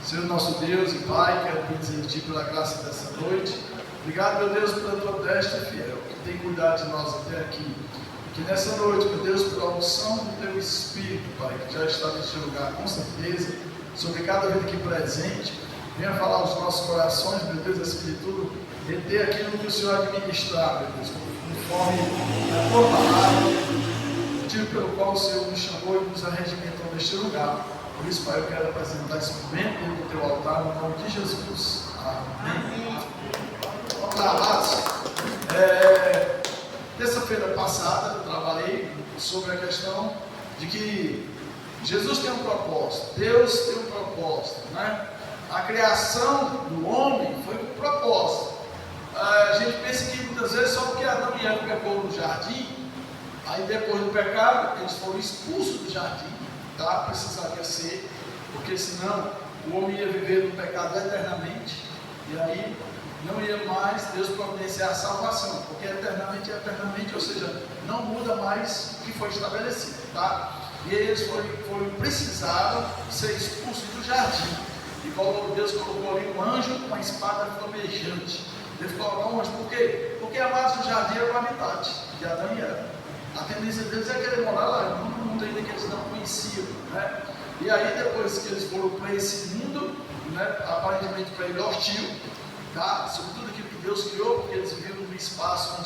Senhor nosso Deus e Pai, quero pedir a Ti pela graça dessa noite. Obrigado, meu Deus, pela Tua destra fiel, que tem cuidado de nós até aqui. Que nessa noite, meu Deus, pela unção do Teu Espírito, Pai, que já está neste lugar com certeza, sobre cada vida aqui presente, venha falar aos nossos corações, meu Deus, Espírito, reter aquilo que o Senhor administrar, meu Deus, conforme a Tua palavra, o motivo pelo qual o Senhor nos chamou e nos arregimentou neste lugar. Por isso, Pai, eu quero apresentar esse momento dentro do Teu altar, no nome de Jesus. Amém. Vamos lá, amados. Terça-feira passada, eu trabalhei sobre a questão de que Jesus tem um propósito, Deus tem um propósito, né? A criação do homem foi com propósito. A gente pensa que muitas vezes só porque Adão e Eva pecou no jardim, aí depois do pecado, eles foram expulsos do jardim. Tá? Precisaria ser, porque senão o homem ia viver no pecado eternamente, e aí não ia mais Deus providenciar a salvação, porque eternamente é eternamente, ou seja, não muda mais o que foi estabelecido, tá? E eles precisaram ser expulsos do jardim, e Deus colocou ali um anjo com uma espada flamejante. Deus colocou um anjo, por quê? Porque amados, o jardim era o habitat de Adão e Eva. A tendência deles é querer morar lá, num mundo ainda que eles não conheciam, né? E aí depois que eles foram para esse mundo, né, aparentemente para ele hostil, tá? Sobre tudo aquilo que Deus criou, porque eles viviam num espaço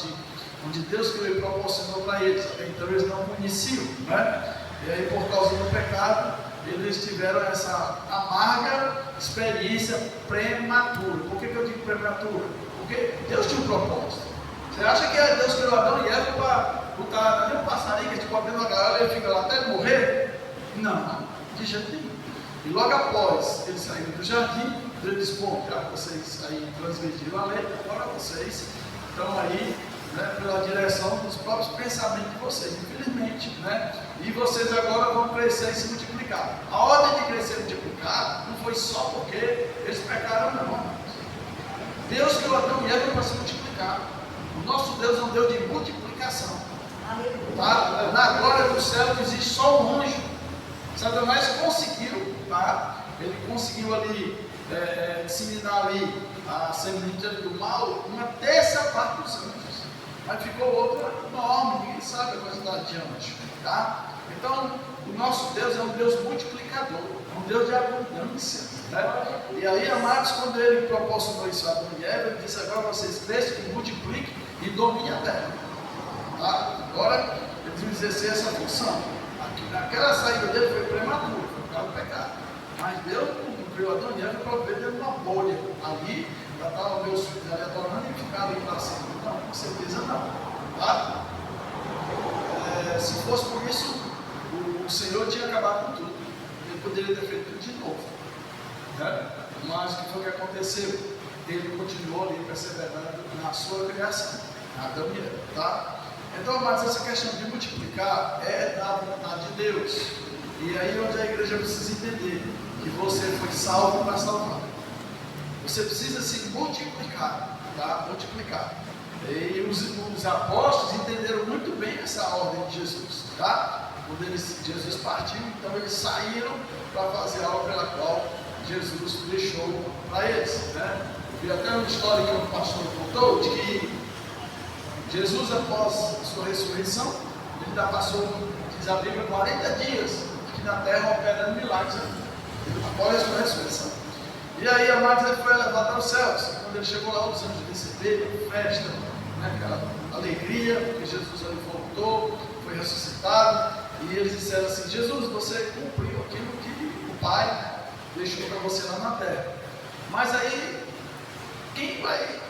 onde Deus criou e proporcionou para eles, então eles não conheciam, né? E aí por causa do pecado, eles tiveram essa amarga experiência prematura. Por que eu digo prematura? Porque Deus tinha um propósito. Você acha que Deus criou Adão e Eva para botar nem um passarinho que tipo abrindo a gaiola e ele fica lá até ele morrer? Não, de jeito nenhum. E logo após eles saíram do jardim, Deus disse: bom, já que vocês aí transgrediram a lei, agora vocês estão aí, né, pela direção dos próprios pensamentos de vocês, infelizmente, né? E vocês agora vão crescer e se multiplicar. A ordem de crescer e multiplicar não foi só porque eles pecaram, não. Deus criou Adão e Eva para se multiplicar. O nosso Deus é um Deus de multiplicação. Tá? Na glória do céu não existe só um anjo. Satanás conseguiu, tá? Ele conseguiu ali disseminar ali a semente do mal, uma terça parte dos anjos. Mas ficou outra enorme, ninguém sabe a quantidade de anjos. Tá? Então, o nosso Deus é um Deus multiplicador, é um Deus de abundância. Né? E aí, amados, quando ele proporcionou isso a Adão e Eva, ele disse: agora vocês cresçam e multipliquem e dominem a terra. Tá? Agora, eles vão exercer essa função. Aquela saída dele foi prematura, foi por causa do pecado. Mas Deus não criou Adão e Eva para viver dentro de uma bolha. Ali, já estavam meus filhos ali adorando e ficaram ali para sempre. Não, com certeza não. Tá? Se fosse por isso, o Senhor tinha acabado com tudo. Ele poderia ter feito tudo de novo. Né? Mas o que foi que aconteceu? Ele continuou ali perseverando na sua criação, Adão e Eva, tá? Então, mas essa questão de multiplicar é da vontade de Deus. E aí onde a igreja precisa entender que você foi salvo para salvar. Você precisa se multiplicar, tá? Multiplicar. E os apóstolos entenderam muito bem essa ordem de Jesus, tá? Quando Jesus partiu, então eles saíram para fazer algo pela qual Jesus deixou para eles, né? E até uma história que o pastor contou de que Jesus, após a sua ressurreição, ele ainda passou, diz a Bíblia, 40 dias aqui na terra operando milagres após a sua ressurreição. E aí, amados, ele foi elevado aos céus. Quando ele chegou lá, os anjos receberam festa, né, aquela alegria, porque Jesus ali voltou, foi ressuscitado. E eles disseram assim: Jesus, você cumpriu aquilo que o Pai deixou para você lá na terra. Mas aí, quem vai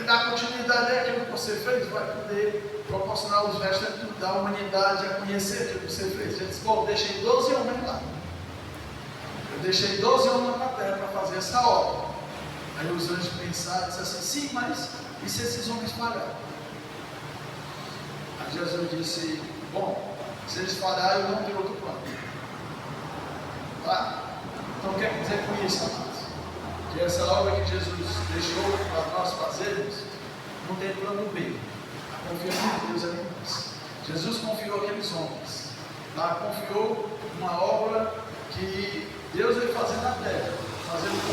dar continuidade àquilo que você fez? Vai poder proporcionar os restos da humanidade a conhecer aquilo que você fez. Ele disse: bom, eu deixei 12 homens lá. Eu deixei 12 homens na terra para fazer essa obra. Aí os anjos pensaram e disseram assim: sim, mas e se esses homens falharem? Aí Jesus disse: bom, se eles falharem, eu não tenho outro plano. Tá? Então, o que quer dizer com isso, amados? Que essa obra que Jesus deixou para nós fazermos, não tem plano B. A confiança de Deus é em nós. Jesus confiou aqueles homens. Tá? Confiou uma obra que Deus veio fazer na terra, fazendo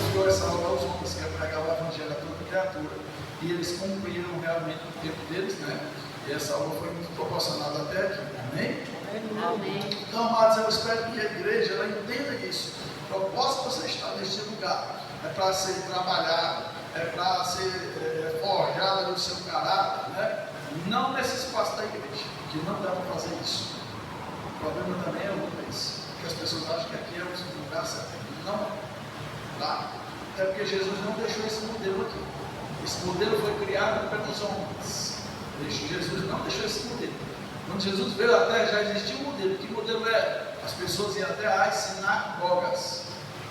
e eles cumpriram realmente o tempo deles, né? E essa obra foi muito proporcionada até aqui, amém? Amém. Então, amados, eu espero que a igreja ela entenda isso. O propósito de você estar neste lugar é para ser trabalhado, é para ser forjado no seu caráter, né? Não nesse espaço da igreja, que não dá para fazer isso. O problema também é outra vez, que as pessoas acham que aqui é o lugar certo. Não é, tá? Até porque Jesus não deixou esse modelo aqui. Esse modelo foi criado pelos homens. Jesus não deixou esse modelo. Quando Jesus veio à Terra, já existia um modelo. Que modelo é? As pessoas iam até as sinagogas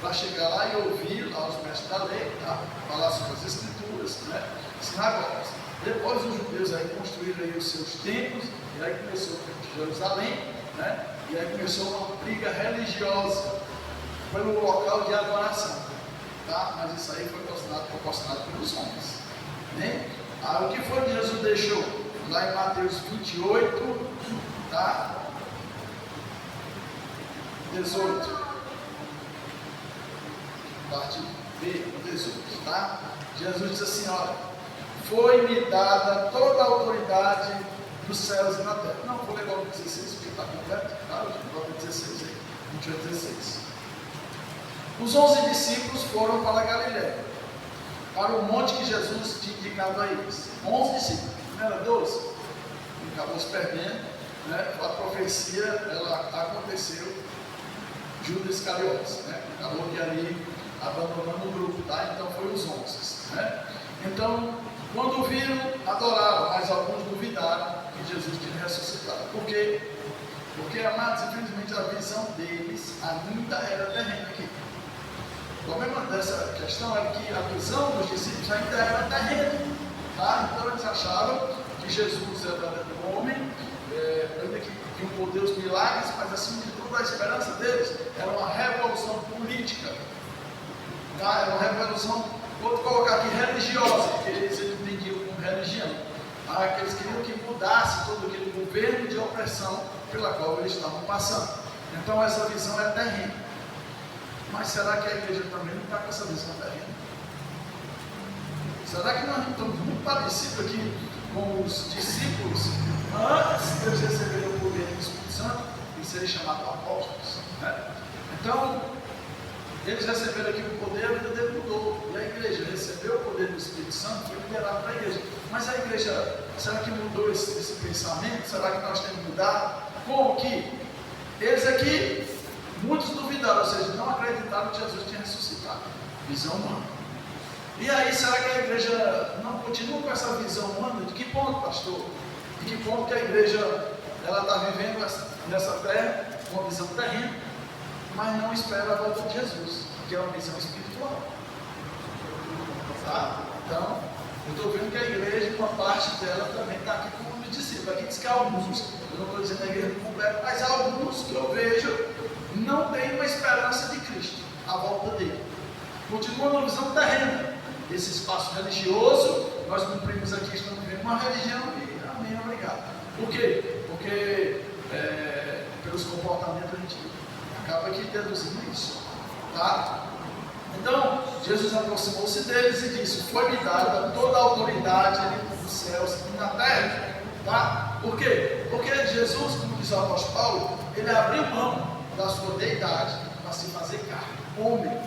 para chegar lá e ouvir lá os mestres da lei, tá? Falar sobre as escrituras, né? Sinagogas. Depois os judeus aí construíram aí os seus templos, e aí começou Jerusalém, né? E aí começou uma briga religiosa pelo local de adoração, tá? Mas isso aí foi proporcionado pelos homens, né? O que foi que Jesus deixou? Lá em Mateus 28, tá? 18. Parte B, 18, tá? Jesus disse assim, olha, foi-me dada toda a autoridade dos céus e na terra. Não, vou ler logo 16, porque está completo, tá? Logo 16 aí, 28, 16. Os 11 discípulos foram para a Galiléia, para o monte que Jesus tinha indicado a eles. 11 discípulos, não era 12? E acabou se perdendo, né? A profecia, ela aconteceu, Judas Iscariotes, né? Acabou que ali abandonando o grupo, tá? Então foi os 11, né? Então, quando viram, adoraram, mas alguns duvidaram que Jesus tinha ressuscitado. Por quê? Porque, amados, infelizmente a visão deles ainda era terrena aqui. O problema dessa questão é que a visão dos discípulos ainda era terrena, tá? Então eles achavam que Jesus era um homem, ainda que tinha o poder dos milagres, mas acima de tudo a esperança deles era uma revolução política, tá? Era uma revolução, vou colocar aqui, religiosa, que eles entendiam como religião, tá? Que eles queriam que mudasse todo aquele governo de opressão pela qual eles estavam passando. Então essa visão é terrena. Mas será que a igreja também não está com essa visão terrena? Será que nós não estamos muito parecidos aqui com os discípulos antes de eles receberem o poder do Espírito Santo e serem chamados apóstolos, né? Então, eles receberam aqui o poder, a vida dele mudou. E a igreja recebeu o poder do Espírito Santo, foi liberado para a igreja. Mas a igreja, será que mudou esse pensamento? Será que nós temos que mudar? Como que? Eles aqui, muitos duvidaram, ou seja, não acreditaram que Jesus tinha ressuscitado. Visão humana. E aí, será que a igreja não continua com essa visão humana? De que ponto, pastor? De que ponto que a igreja está vivendo nessa terra, uma visão terrena, mas não espera a volta de Jesus, que é uma visão espiritual. Tá? Então, eu estou vendo que a igreja, uma parte dela também está aqui como discípulos. Aqui diz que alguns, eu não estou dizendo a igreja completa, mas alguns que eu vejo não têm uma esperança de Cristo, a volta dele. Continua numa visão terrena. Esse espaço religioso, nós cumprimos aqui, estamos vivendo uma religião e amém, obrigado. Por quê? Porque pelos comportamentos a gente acaba aqui deduzindo isso, tá? Então, Jesus aproximou-se deles e disse, foi-me dada toda a autoridade nos céus e na terra, tá? Por quê? Porque Jesus, como diz o apóstolo Paulo, ele abriu mão da sua deidade para se fazer carne, homem,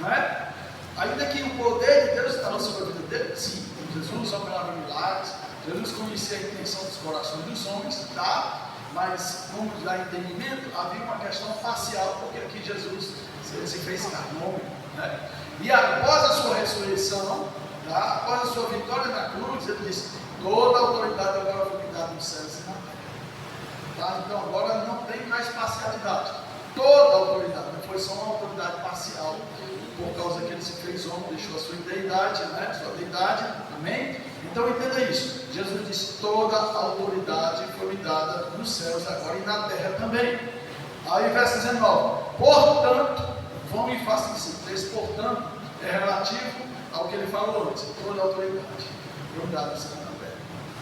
não é? Ainda que o poder de Deus estava sobre a vida dele, sim, Jesus operava milagres, Jesus conhecia a intenção dos corações dos homens, tá? Mas, como dá entendimento, havia uma questão facial, porque aqui Jesus se fez carne, homem, né? E após a sua ressurreição, tá? Após a sua vitória na cruz, ele disse, toda a autoridade agora foi me dada nos céus e na terra, tá? Então agora não tem mais parcialidade, toda a autoridade, não foi só uma autoridade parcial, por causa que ele se fez homem, deixou a sua deidade, né? Sua deidade, amém? Então entenda isso, Jesus disse, toda a autoridade foi me dada nos céus agora e na terra também. Aí verso 19, portanto, vão e façam discípulos. Esse portanto é relativo ao que ele falou antes, toda a autoridade foi me dada nos céus e na terra.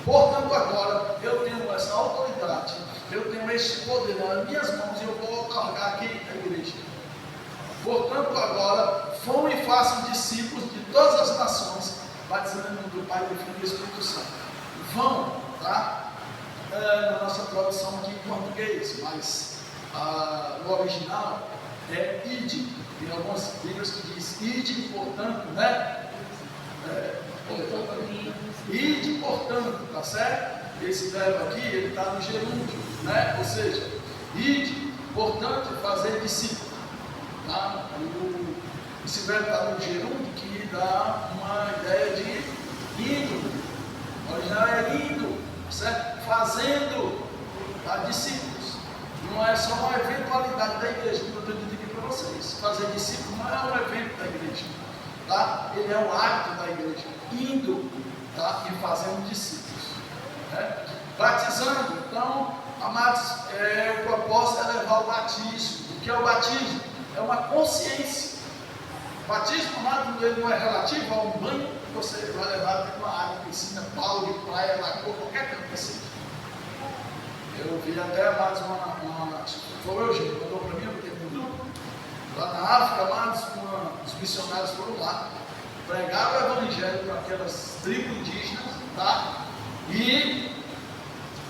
Portanto agora, eu tenho essa autoridade, eu tenho este poder nas minhas mãos e eu vou otorgar aqui a igreja. Portanto agora, vão e façam discípulos de todas as nações, batizando em nome do Pai, do Filho e do Espírito Santo. Vão, tá? Na nossa tradução aqui em português, mas no original é ide. Tem algumas Bíblias que diz ide, portanto, né? Ide, portanto, tá certo? Esse verbo aqui, ele está no gerúndio, né? Ou seja, ide, portanto, fazer discípulo. Tá? Esse verbo está no gerúndio que dá uma ideia de indo. O original é indo, certo? Fazendo discípulos. Não é só uma eventualidade da igreja, como eu estou dizendo aqui para vocês. Fazer discípulo não é um evento da igreja, tá? Ele é um ato da igreja, indo, tá? E fazendo discípulos, né? Batizando. Então, amados, o propósito é levar o batismo. O que é o batismo? É uma consciência. O batismo, amado, ele não é relativo a um banho que você vai levar dentro de uma água, piscina, pau de praia, lagoa, qualquer canto que seja. Eu vi até, amados, foi o Eugênio, mandou para mim, eu botei no grupo. Lá na África, amados, os missionários foram lá, pregaram o evangelho para aquelas tribos indígenas, tá? E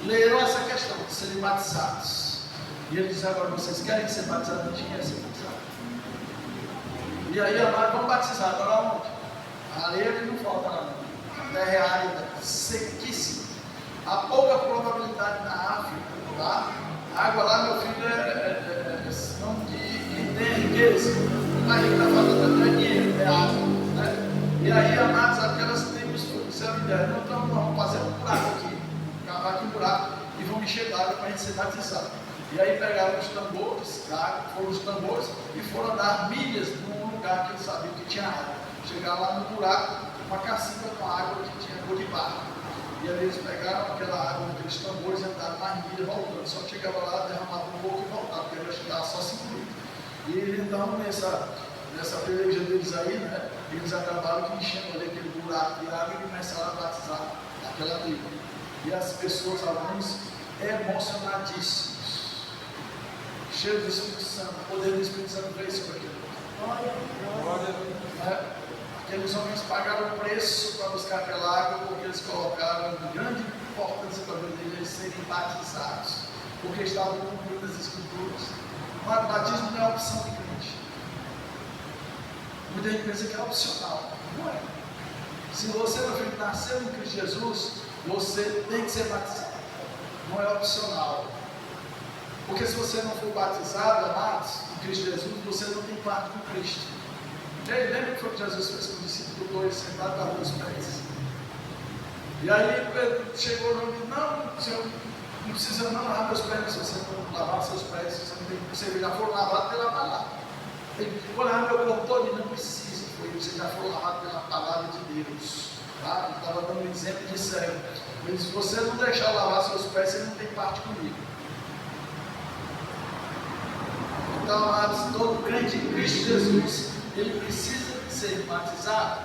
leram essa questão de serem batizados. E ele disse: agora vocês querem ser batizados? Não tinha ser batizado. E aí, amados, vamos batizar. Agora onde? A areia que não falta lá, não. A terra é árida, sequíssima. Há pouca probabilidade na África, tá? A água lá, meu filho, é sinal de quem tem riqueza. Não é rico da falta, não é dinheiro, é água, né? E aí, amados, aquelas tribos fizeram ideia: não, então vamos fazer um buraco aqui, cavar aqui um buraco e vamos encher d'água para a gente ser batizado. E aí pegaram os tambores, tá? Foram os tambores e foram andar milhas num lugar que eles sabiam que tinha água. Chegaram lá no buraco, uma cacimba com água que tinha cor de barro. E aí eles pegaram aquela água naqueles tambores e andaram mais milhas voltando. Só chegava lá, derramava um pouco e voltava, porque ele chegava só 5 litros. E eles então, nessa peleja deles aí, né? Eles acabaram enchendo ali aquele buraco de água e começaram a batizar aquela tribo. E as pessoas, alguns, emocionadíssimos, cheios do Espírito Santo, o poder do Espírito Santo veio sobre aquilo. Aqueles homens pagaram o preço para buscar aquela água, porque eles colocaram grande importância para a vida deles serem batizados, porque estavam cumprindo as Escrituras. Mas o batismo não é opção de crente. Muita gente pensa que é opcional. Não é. Se você, meu filho, nasceu em Cristo Jesus, você tem que ser batizado. Não é opcional. Porque se você não for batizado, amados, em Cristo Jesus, você não tem parte com Cristo. E aí, lembra o que foi que Jesus fez com o discípulo 2, sentado a os pés? E aí Pedro chegou e disse: não, senhor, não precisa não lavar meus pés. Se você não lavar seus pés, você não tem que, você já for lavado pela palavra. Ele vou lavar meu corpo todo, não precisa, você já foi lavado pela palavra de Deus. Tá? Ele estava dando um exemplo de cego. Ele disse: se você não deixar lavar seus pés, você não tem parte comigo. Então, amados, todo crente em Cristo Jesus, ele precisa ser batizado.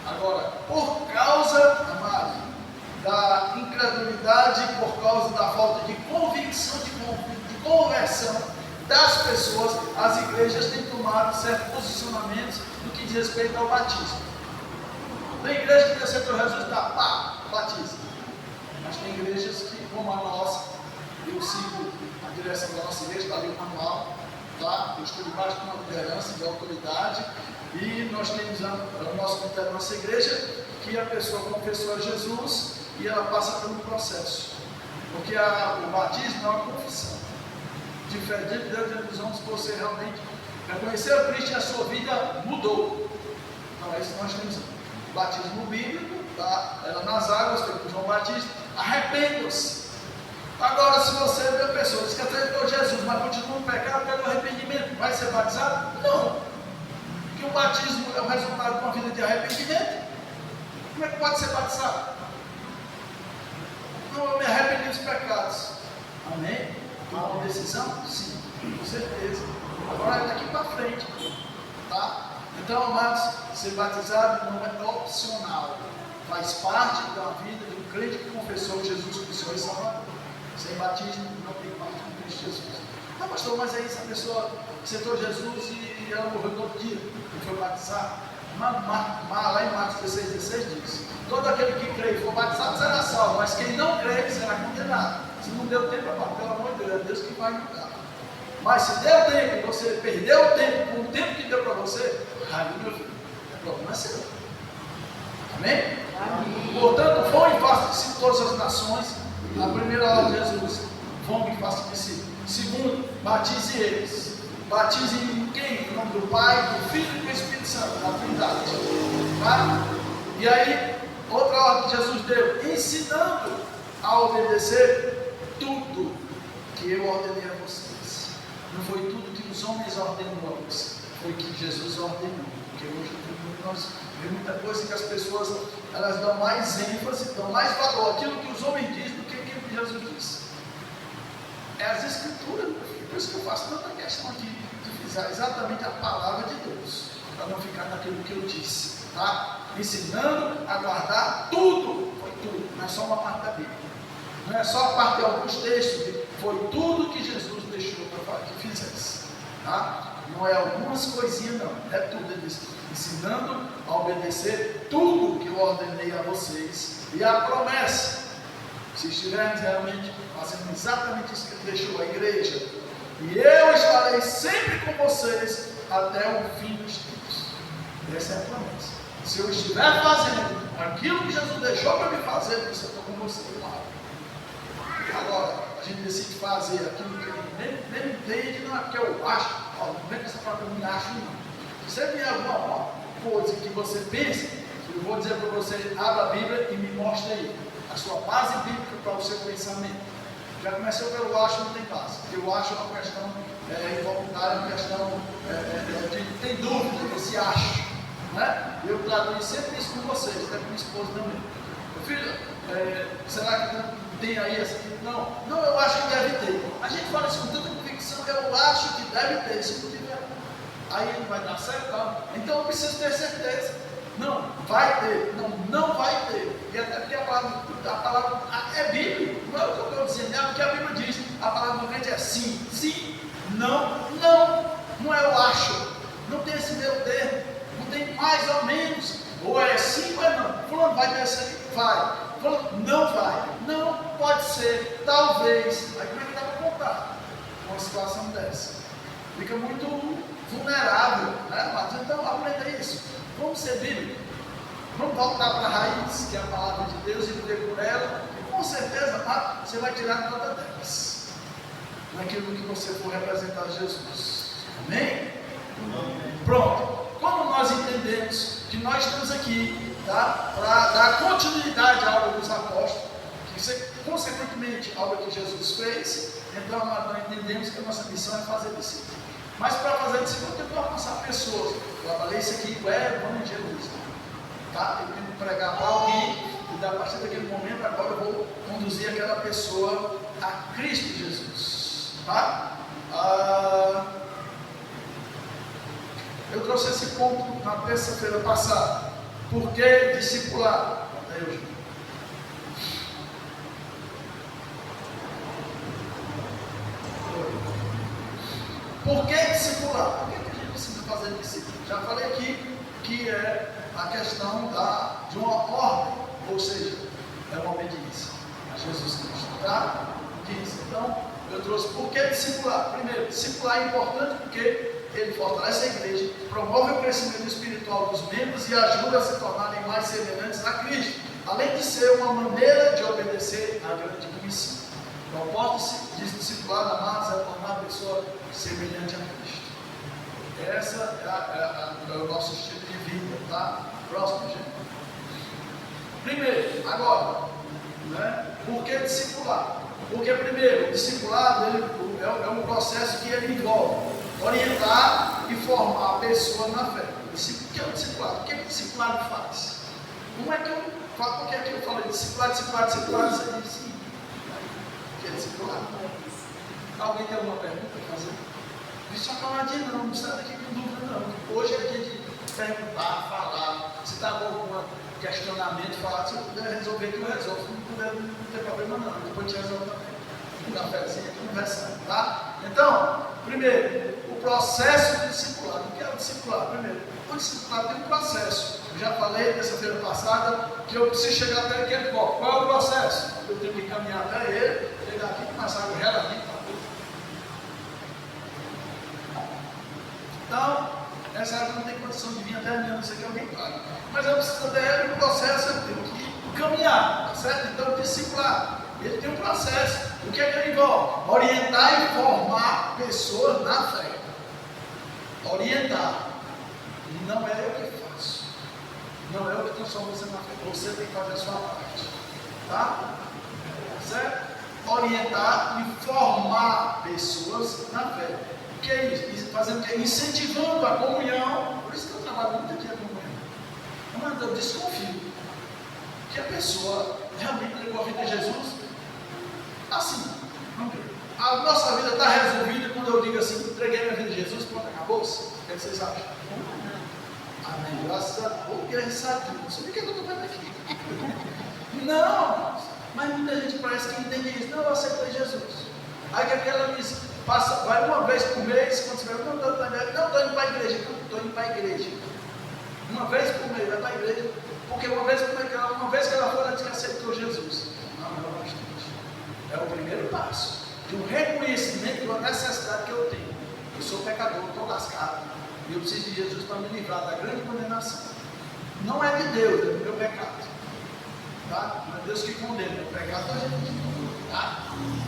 Agora, por causa, amados, da incredulidade, por causa da falta de convicção, de conversão das pessoas, as igrejas têm tomado certos posicionamentos no que diz respeito ao batismo. Tem igreja que aceitou Jesus, tá, batiza. Mas tem igrejas que, como a nossa, eu sigo a direção da nossa igreja, está ali o manual. Tá? Eu estou debaixo de uma liderança, de autoridade, e nós temos o nosso comitê da nossa igreja, que a pessoa confessou a Jesus e ela passa por um processo, porque o batismo é uma confissão de fé diante de Deus dos homens, que você realmente reconheceu a Cristo e a sua vida mudou. Então é isso que nós temos: o batismo bíblico, tá? Ela nas águas, foi com João Batista, arrependam-se. Agora, se você vê a pessoa diz que aceitou Jesus, mas continua no pecado, pelo arrependimento, vai ser batizado? Não. Porque o batismo é o resultado de uma vida de arrependimento. Como é que pode ser batizado? Não, eu me arrependi dos pecados. Amém? Tomar uma decisão? Sim, com certeza. Agora é daqui para frente. Tá? Então, amados, ser batizado não é opcional. Faz parte da vida de um crente que confessou Jesus como Senhor e Salvador. Sem batismo não tem parte com Cristo Jesus. Ah, pastor, mas aí essa pessoa aceitou Jesus e ela morreu todo dia, não foi batizar. Lá em Marcos 16 diz: todo aquele que crê e for batizado será salvo, mas quem não crê será condenado. Se não deu tempo, pelo amor de Deus, é Deus que vai julgar. Mas se deu tempo e você perdeu o tempo com o tempo que deu para você, aí, meu filho, o problema é seu. Amém? Amém. Portanto, vão e façam discípulos todas as nações. A primeira ordem de Jesus: vão e façam discípulos. Segundo, batize eles. Batize em quem? Em nome do Pai, do Filho e do Espírito Santo, na Trindade. Tá? E aí, outra ordem que Jesus deu: ensinando a obedecer tudo que eu ordenei a vocês. Não foi tudo que os homens ordenou a vocês, foi que Jesus ordenou. Porque hoje nós vemos muita coisa que as pessoas elas dão mais ênfase, dão mais valor àquilo que os homens dizem do que aquilo que Jesus disse. É as Escrituras, meu filho. Por isso que eu faço tanta questão aqui de usar exatamente a palavra de Deus, para não ficar naquilo que eu disse, tá? Ensinando a guardar tudo, foi tudo, não é só uma parte da Bíblia, não é só a parte de alguns textos, foi tudo que Jesus deixou para que fizesse, tá? Não é algumas coisinhas, não, é tudo. Ele disse: ensinando a obedecer tudo que eu ordenei a vocês, e a promessa, se estivermos realmente fazendo exatamente isso que ele deixou a igreja, e eu estarei sempre com vocês até o fim dos tempos. Essa é a promessa. Se eu estiver fazendo aquilo que Jesus deixou para me fazer, eu estou com você lá. Agora, a gente decide fazer aquilo que ele nem entende, não é porque eu acho, não vem com essa palavra, eu não acho, não. Se você vier alguma coisa que você pensa, eu vou dizer para você: abra a Bíblia e me mostre aí a sua base bíblica para o seu pensamento. Já começou pelo acho, não tem base. Eu acho uma questão involuntária, uma questão tem dúvida desse acho, né? Eu trato sempre isso com vocês, até com minha esposa também. Meu filho, será que tem aí essa aqui? Não, eu acho que deve ter. A gente fala isso com tanta convicção: eu acho que deve ter. Se não tiver, aí não vai dar certo, não. Então eu preciso ter certeza. Não, vai ter. Não vai ter. E até porque a palavra é Bíblia. Não é o que eu estou dizendo, é o que a Bíblia diz. A palavra do crente é sim, sim, não. Não é eu acho. Não tem esse meio termo. Não tem mais ou menos. Ou é sim ou é não. Fulano vai descer, vai. Fulano não vai. Não pode ser, talvez. Aí como é que dá para contar uma situação dessa? Fica muito vulnerável, né, mas então aprenda isso. Vamos ser bíblicos. Vamos voltar para a raiz, que é a palavra de Deus, e viver por ela. E com certeza, você vai tirar nota 10 naquilo que você for representar Jesus. Amém? Pronto. Como nós entendemos que nós estamos aqui, tá, para dar continuidade à obra dos apóstolos, que consequentemente a obra que Jesus fez, então nós entendemos que a nossa missão é fazer discípulos. Mas para fazer discípulo, eu tenho que alcançar pessoas. Eu falei isso aqui com o evangelismo. Tá? Eu tenho que pregar para alguém, e a partir daquele momento, agora eu vou conduzir aquela pessoa a Cristo Jesus. Tá? Eu trouxe esse ponto na terça-feira passada. Por que discipular? Por que discipular? Por que a gente precisa fazer discípulo? Já falei aqui que é a questão de uma ordem, ou seja, é uma obediência a Jesus Cristo. Tá? Então, eu trouxe por que discipular. Primeiro, discipular é importante porque ele fortalece a igreja, promove o crescimento espiritual dos membros e ajuda a se tornarem mais semelhantes a Cristo, além de ser uma maneira de obedecer à grande comissão. O propósito de discipular, amados, é tornar a pessoa semelhante a Cristo. Essa é o nosso estilo de vida, tá? Próximo, gente. Primeiro, agora, né? Por que discipular? Porque primeiro, o discipulado é um processo que ele envolve orientar e formar a pessoa na fé. O que é o discipulado? O que o discipulado faz? Como é que eu falo? Por que é que eu falei discipulado? Você diz sim. O que é discipulado? Alguém tem alguma pergunta para fazer? Isso é uma palavrinha não sai daqui com dúvida não. Hoje é dia de perguntar, falar. Se está com algum questionamento, falar. Se eu puder resolver, que eu resolvo. Se não puder, não tem problema não. Depois a gente resolve também. Um cafezinho aqui, conversando, tá? Então, primeiro, processo do discipulado. O que é o discipulado? Primeiro, o discipulado tem um processo. Eu já falei terça-feira passada que eu preciso chegar até aquele copo. Qual é o processo? Eu tenho que caminhar até ele, chegar aqui, começar a gela aqui. Então, nessa época não tem condição de vir até a minha, não sei que alguém pague. Mas eu preciso até ele, o processo eu tenho que caminhar, tá certo? Então, o discipulado, ele tem um processo. O que é que ele envolve? Orientar e formar pessoas na fé. Orientar. E não é eu que faço. Não é eu que transformo você na fé. Você tem que fazer a sua parte. Tá? Certo? Orientar e formar pessoas na fé. O que é isso? Fazendo o que? Incentivando a comunhão. Por isso que eu trabalho muito aqui a comunhão. Mas eu desconfio que a pessoa realmente levou a vida a Jesus assim. Vamos ver. A nossa vida está resolvida quando eu digo assim, entreguei minha vida a Jesus, pronto, acabou-se. O que vocês acham? Amém. Graças a Deus. Graças a Deus. Não sei o que eu estou vendo aqui. Não, mas muita gente parece que entende isso. Não, eu aceitei Jesus. Aí que aquela diz, passa, vai uma vez por mês, quando você vai, não estou indo para a igreja. Não estou indo para a igreja. Uma vez por mês, vai para a igreja. Porque uma vez que ela foi, ela disse que aceitou Jesus. Não, é bastante. É o primeiro passo de um reconhecimento da necessidade que eu tenho. Eu sou pecador, estou lascado. E eu preciso de Jesus para me livrar da grande condenação. Não é de Deus, é do meu pecado. Tá? Não é Deus que condena, é o pecado da gente. Tá?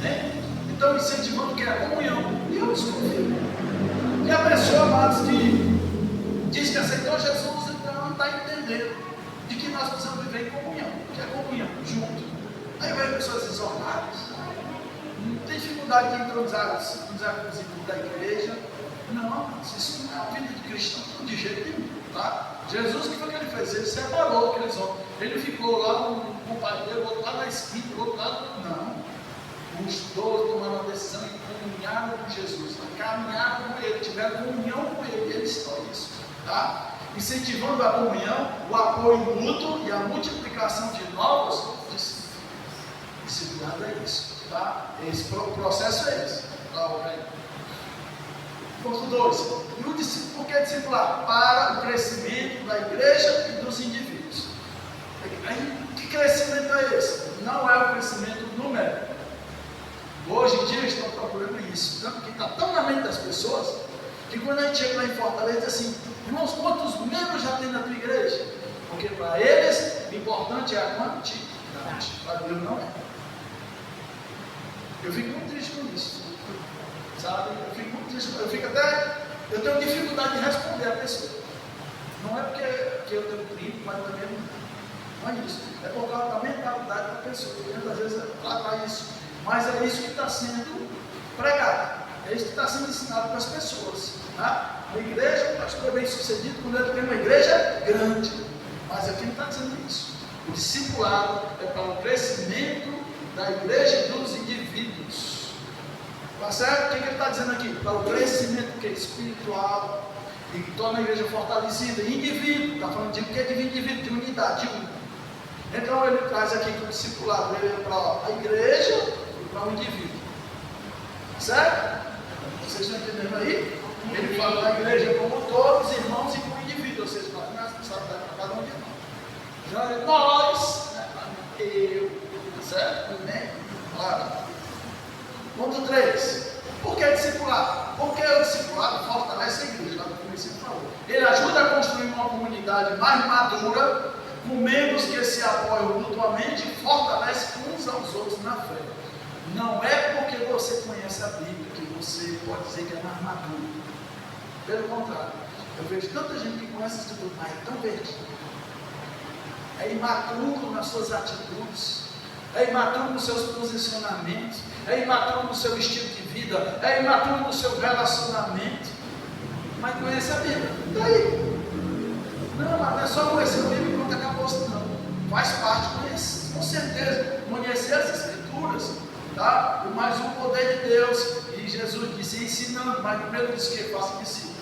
Né? Então, incentivando que é a comunhão. E eu desconfio. E a pessoa, amados, que diz que aceitou Jesus, então não está entendendo de que nós precisamos viver em comunhão. Que é comunhão, junto. Aí vai pessoas isoladas. Não tem dificuldade de introduzir os irmãos da igreja. Não, isso não é uma vida de cristão de jeito nenhum, tá? Jesus, o que foi que ele fez? Ele separou aqueles homens. Ele ficou lá com o pai dele, o outro lá na esquina, o outro lá. Não. Os dois tomaram uma decisão e comunharam com Jesus, caminharam com ele, tiveram comunhão com ele. Ele ensinou isso, tá? Incentivando a comunhão, o apoio mútuo e a multiplicação de novos discípulos. Discipulado é isso, tá? O processo é esse. Tá, ok? Ponto 2. E o discípulo, por que discipular? Para o crescimento da igreja e dos indivíduos. Aí, que crescimento é esse? Não é o crescimento numérico. Hoje em dia eles estão procurando isso. Tanto que está tão na mente das pessoas que quando a gente chega lá em Fortaleza diz assim, irmãos, quantos membros já tem na tua igreja? Porque para eles o importante é a quantidade. Para Deus não é. Eu fico muito triste com isso. Sabe? Eu fico muito triste. Eu tenho dificuldade de responder a pessoa. Não é porque eu tenho primo, mas também não é isso. É por causa da mentalidade da pessoa. Muitas vezes ela traz isso. Mas é isso que está sendo pregado. É isso que está sendo ensinado para as pessoas. Tá? A igreja, o pastor é bem sucedido quando ele tem uma igreja grande. Mas aqui não está dizendo isso. O discipulado é para o crescimento da igreja e dos indivíduos. Tá certo? O que ele está dizendo aqui? Para o crescimento que é espiritual e que torna a igreja fortalecida. Indivíduo, está falando de o que é de indivíduo, de unidade, de um. Então ele traz aqui que o discipulado ele é para a igreja e para o indivíduo. Certo? Vocês estão entendendo aí? Ele fala da igreja como todos, irmãos e como indivíduo, ou seja, nós temos responsabilidade para cada um de nós. Então, nós, eu, certo? Claro. Ponto 3. Por que discipulado? Porque o discipulado fortalece a igreja, lá no começo ele falou. Ele ajuda a construir uma comunidade mais madura, com membros que se apoiam mutuamente e fortalecem uns aos outros na fé. Não é porque você conhece a Bíblia que você pode dizer que é mais maduro. Pelo contrário, eu vejo tanta gente que conhece a Escritura, mas é tão perdido. É imaturo nas suas atitudes, é imaturo nos seus posicionamentos, é imaturo no seu estilo de vida, é imaturo no seu relacionamento, mas conhece a Bíblia. E daí? Não, mas não é só conhecer a Bíblia e pronto, acabou-se, não. Faz parte de conhecer, com certeza, conhecer as Escrituras, tá? Mas o poder de Deus, e Jesus disse, ensinando, mas primeiro disse que faça discípulo.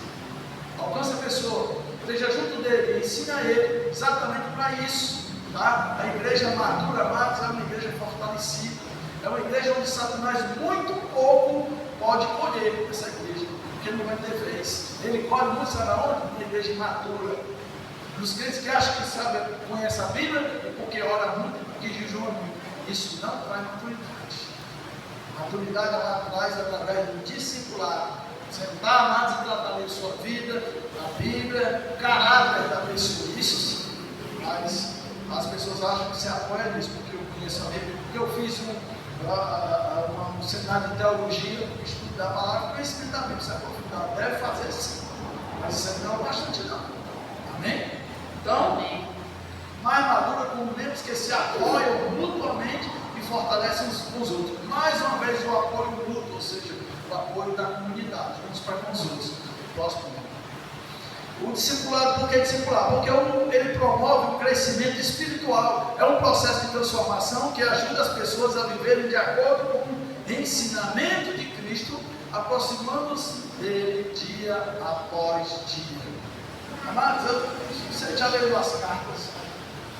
Alcança a pessoa, esteja junto dele, e ensina ele exatamente para isso, tá? A igreja madura, amados, é uma igreja fortalecida, é uma igreja onde Satanás muito pouco pode colher essa igreja. porque ele não vai ter vez. Ele colhe muito, sabe aonde? Na igreja imatura. Dos crentes que acham que sabe, conhece a Bíblia, é porque ora muito e porque jejua muito. Isso não traz maturidade. Maturidade ela traz através do discipulado. Sentar, amados, e tratar a sua vida, a Bíblia, o caráter da pessoa. Isso sim. Mas as pessoas acham que se apoia nisso, porque eu conheço a Bíblia, porque eu fiz um seminário de teologia, estudar a palavra, conhecimento da Bíblia, se aprofundar. Deve fazer sim. Mas isso não é bastante não. Amém? Então, mais madura com membros que se apoiam mutuamente e fortalecem uns com os outros. Mais uma vez o apoio mútuo, ou seja, o apoio da comunidade, uns para com os outros. Próximo. O discipulado, por que discipulado? Porque ele promove o crescimento espiritual. É um processo de transformação que ajuda as pessoas a viverem de acordo com o ensinamento de Cristo, aproximando-se dele dia após dia. Amados, você já leu as cartas?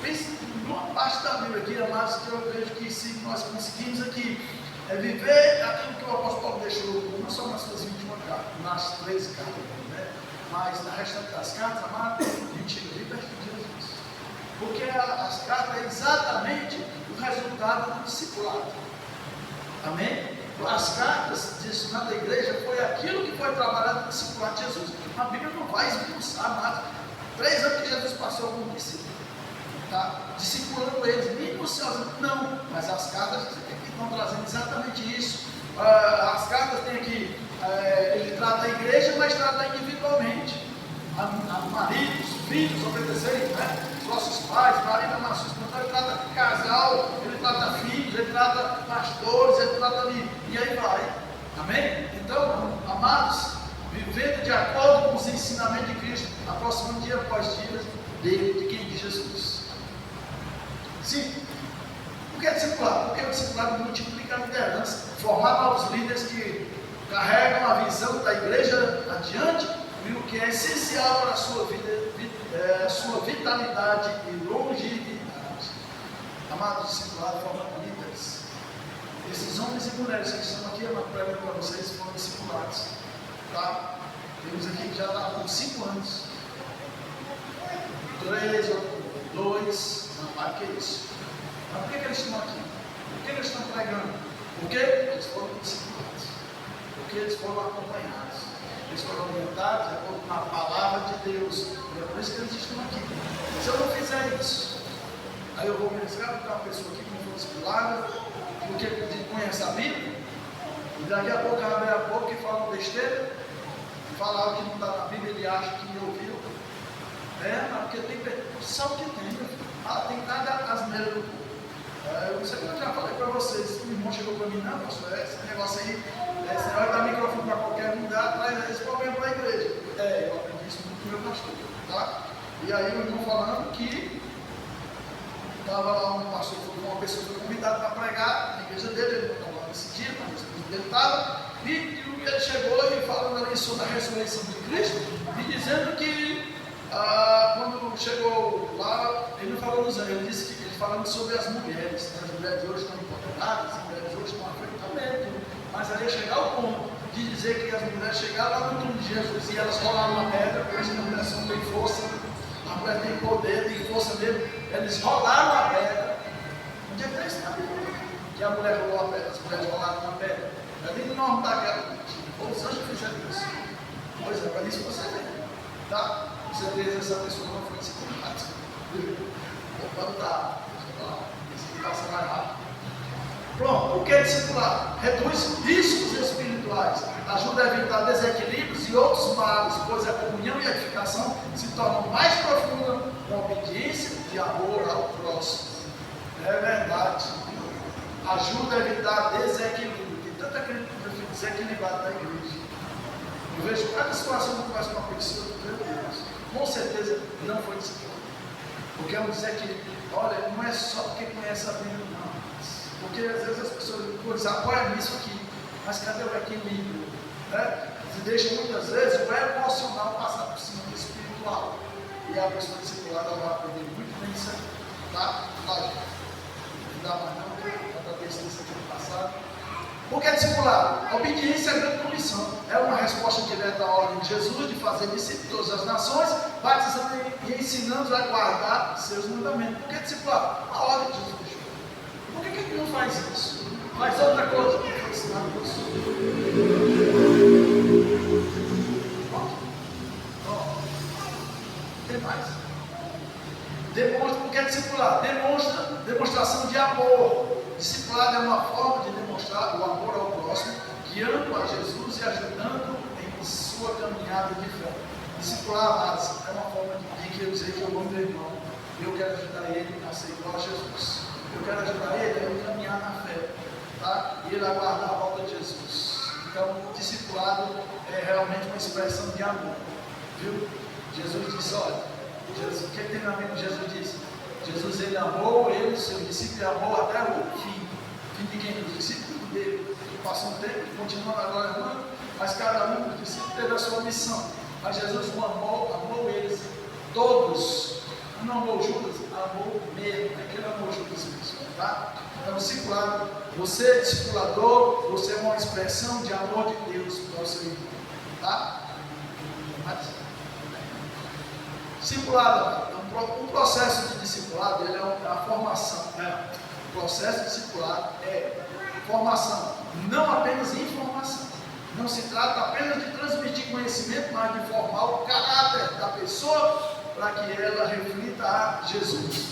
Pense numa parte da Bíblia aqui, amados, que eu vejo que se nós conseguimos aqui viver aquilo que o apóstolo Paulo deixou, não só nas suas 21 cartas, nas 13 cartas, né? Mas na restante das cartas, amados, a gente vive perto de Jesus. Porque as cartas é exatamente o resultado do discipulado. Amém? As cartas ensinado da igreja foi aquilo que foi trabalhado no discipulado de Jesus. A Bíblia não vai esmiuçar, amados. 3 anos que Jesus passou com o discípulo, tá? Discipulando eles, minuciosamente, não, mas as cartas estão trazendo exatamente isso. As cartas têm aqui, ele trata a igreja, mas trata individualmente. Maridos, filhos, obedecerem, né? Os nossos pais, marido amar sua esposa, ele trata casal, ele trata filhos, ele trata pastores, ele trata ali, e aí vai. Amém? Então, amados, vivendo de acordo com os ensinamentos de Cristo, aproximando dia após dia dele, de quem? De Jesus. Sim. Por que discipulado? Porque o discipulado multiplica a liderança, formar novos líderes que carregam a visão da igreja adiante, e o que é essencial para a sua vida, sua vitalidade e longevidade. Amados, discipulado formando líderes. Esses homens e mulheres que estão aqui, eu prego para vocês, foram discipulados. Tá? Temos aqui que já está com 5 anos. 3 ou 2, não mais que isso. Mas por que eles estão aqui? Por que eles estão pregando? Porque eles foram discipulados. Porque eles foram acompanhados. Eles foram orientados de acordo com a palavra de Deus. E é por isso que eles estão aqui. Se eu não fizer isso, aí eu vou ministrar para uma pessoa aqui que não foi discipulada, porque conhece a Bíblia, e daqui a pouco abre a boca e fala besteira, fala algo que não está na Bíblia, ele acha que ouviu. Porque tem só o que tem, meu filho. Tem cada asneira do povo. Eu sei que eu já falei para vocês, o irmão chegou para mim, não, pastor, esse negócio aí, esse negócio de dar microfone para qualquer lugar, traz esse problema para a igreja. Eu aprendi isso muito com o meu pastor, tá? E aí o irmão falando que estava lá um pastor, uma pessoa foi convidada para pregar na igreja dele, ele não estava lá nesse dia, mas a esposa dele estava, e ele chegou e falando ali sobre a ressurreição de Cristo, e dizendo que quando chegou lá, ele não falou nos anos, ele disse que ele falando sobre as mulheres, né? As mulheres hoje estão empoderadas, as mulheres hoje estão afetamento, mas aí ia chegar ao ponto de dizer que as mulheres chegaram lá no trono de Jesus e elas rolaram uma pedra, por isso que a mulher só tem força, a mulher tem poder, tem força mesmo, eles rolaram a pedra. Onde é que está isso na Bíblia? Que a mulher rolou a pedra, as mulheres rolaram uma pedra. É nem norma daquela, os anjos fizeram isso. Pois é, para isso você vê, tá? Com certeza essa pessoa não foi discipulada. Vamos dar, isso passa mais rápido. Pronto, o que é discipular? Reduz riscos espirituais, ajuda a evitar desequilíbrios e outros males, pois a comunhão e a edificação se tornam mais profunda com obediência e amor ao próximo. É verdade. Ajuda a evitar desequilíbrio. Tem tanta gente desequilibrada na igreja. Eu vejo cada situação que conversa com uma pessoa, meu Deus, com certeza não foi discipulado. Porque é um desequilíbrio. Olha, não é só porque conhece a Bíblia, não. Porque às vezes as pessoas apoiam nisso aqui, mas cadê o equilíbrio? Né? Se deixa muitas vezes o emocional passar por cima do espiritual. E a pessoa discipulada vai aprender muito bem isso aqui. Tá? Não dá mais não, já tratei isso aqui no passado. Por que discipular? A obediência é a grande comissão. É uma resposta direta à ordem de Jesus de fazer discípulos de todas as nações, batizando e ensinando a guardar seus mandamentos. Por que discipular? A ordem de Jesus deixou. Por que ele não faz isso? Faz outra coisa. Por que ensinar isso? Tem mais. Demonstra, porque é discipular? Demonstração de amor. Discipulado é uma forma de demonstrar o amor ao próximo, guiando a Jesus e ajudando em sua caminhada de fé. Discipular, amados, é uma forma de que eu dizer que eu amo meu irmão. Eu quero ajudar ele a ser igual a Jesus. Eu quero ajudar ele a caminhar na fé, tá? E ele a guardar a volta de Jesus. Então, discipulado é realmente uma expressão de amor, viu? Jesus disse, olha, o que tem na mente? Jesus disse, Jesus ele amou ele, seu discípulo amou até o fim. Fim de quem? Do discípulo dele. Passou um tempo, continuando agora amando, mas cada um dos discípulos teve a sua missão. Mas Jesus amou eles todos. Não amou Judas, amou mesmo. É que ele amou Judas mesmo, tá? Então, discipulado, você é discipulador, você é uma expressão de amor de Deus para o seu irmão, tá? Discipulado, um processo de discipulado, ele é a formação, né? O processo de discipulado é formação, não apenas informação. Não se trata apenas de transmitir conhecimento, mas de formar o caráter da pessoa para que ela reflita a Jesus.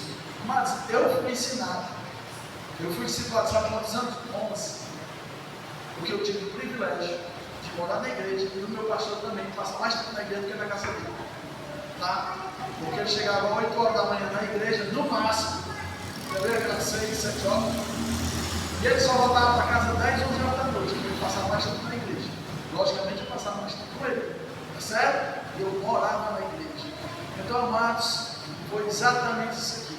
Mas eu fui ensinado, eu fui discipulado, sabe quantos anos? 11. Porque eu tive o privilégio de morar na igreja e o meu pastor também passa mais tempo na igreja do que na casa dele. Tá? Porque ele chegava às 8 horas da manhã na igreja, no máximo, às 6, 7 horas, e ele só voltava para casa às 10, 11 horas da noite, porque ele passava mais tempo na igreja. Logicamente, eu passava mais tempo com ele, tá certo? E eu morava na igreja. Então, amados, foi exatamente isso aqui.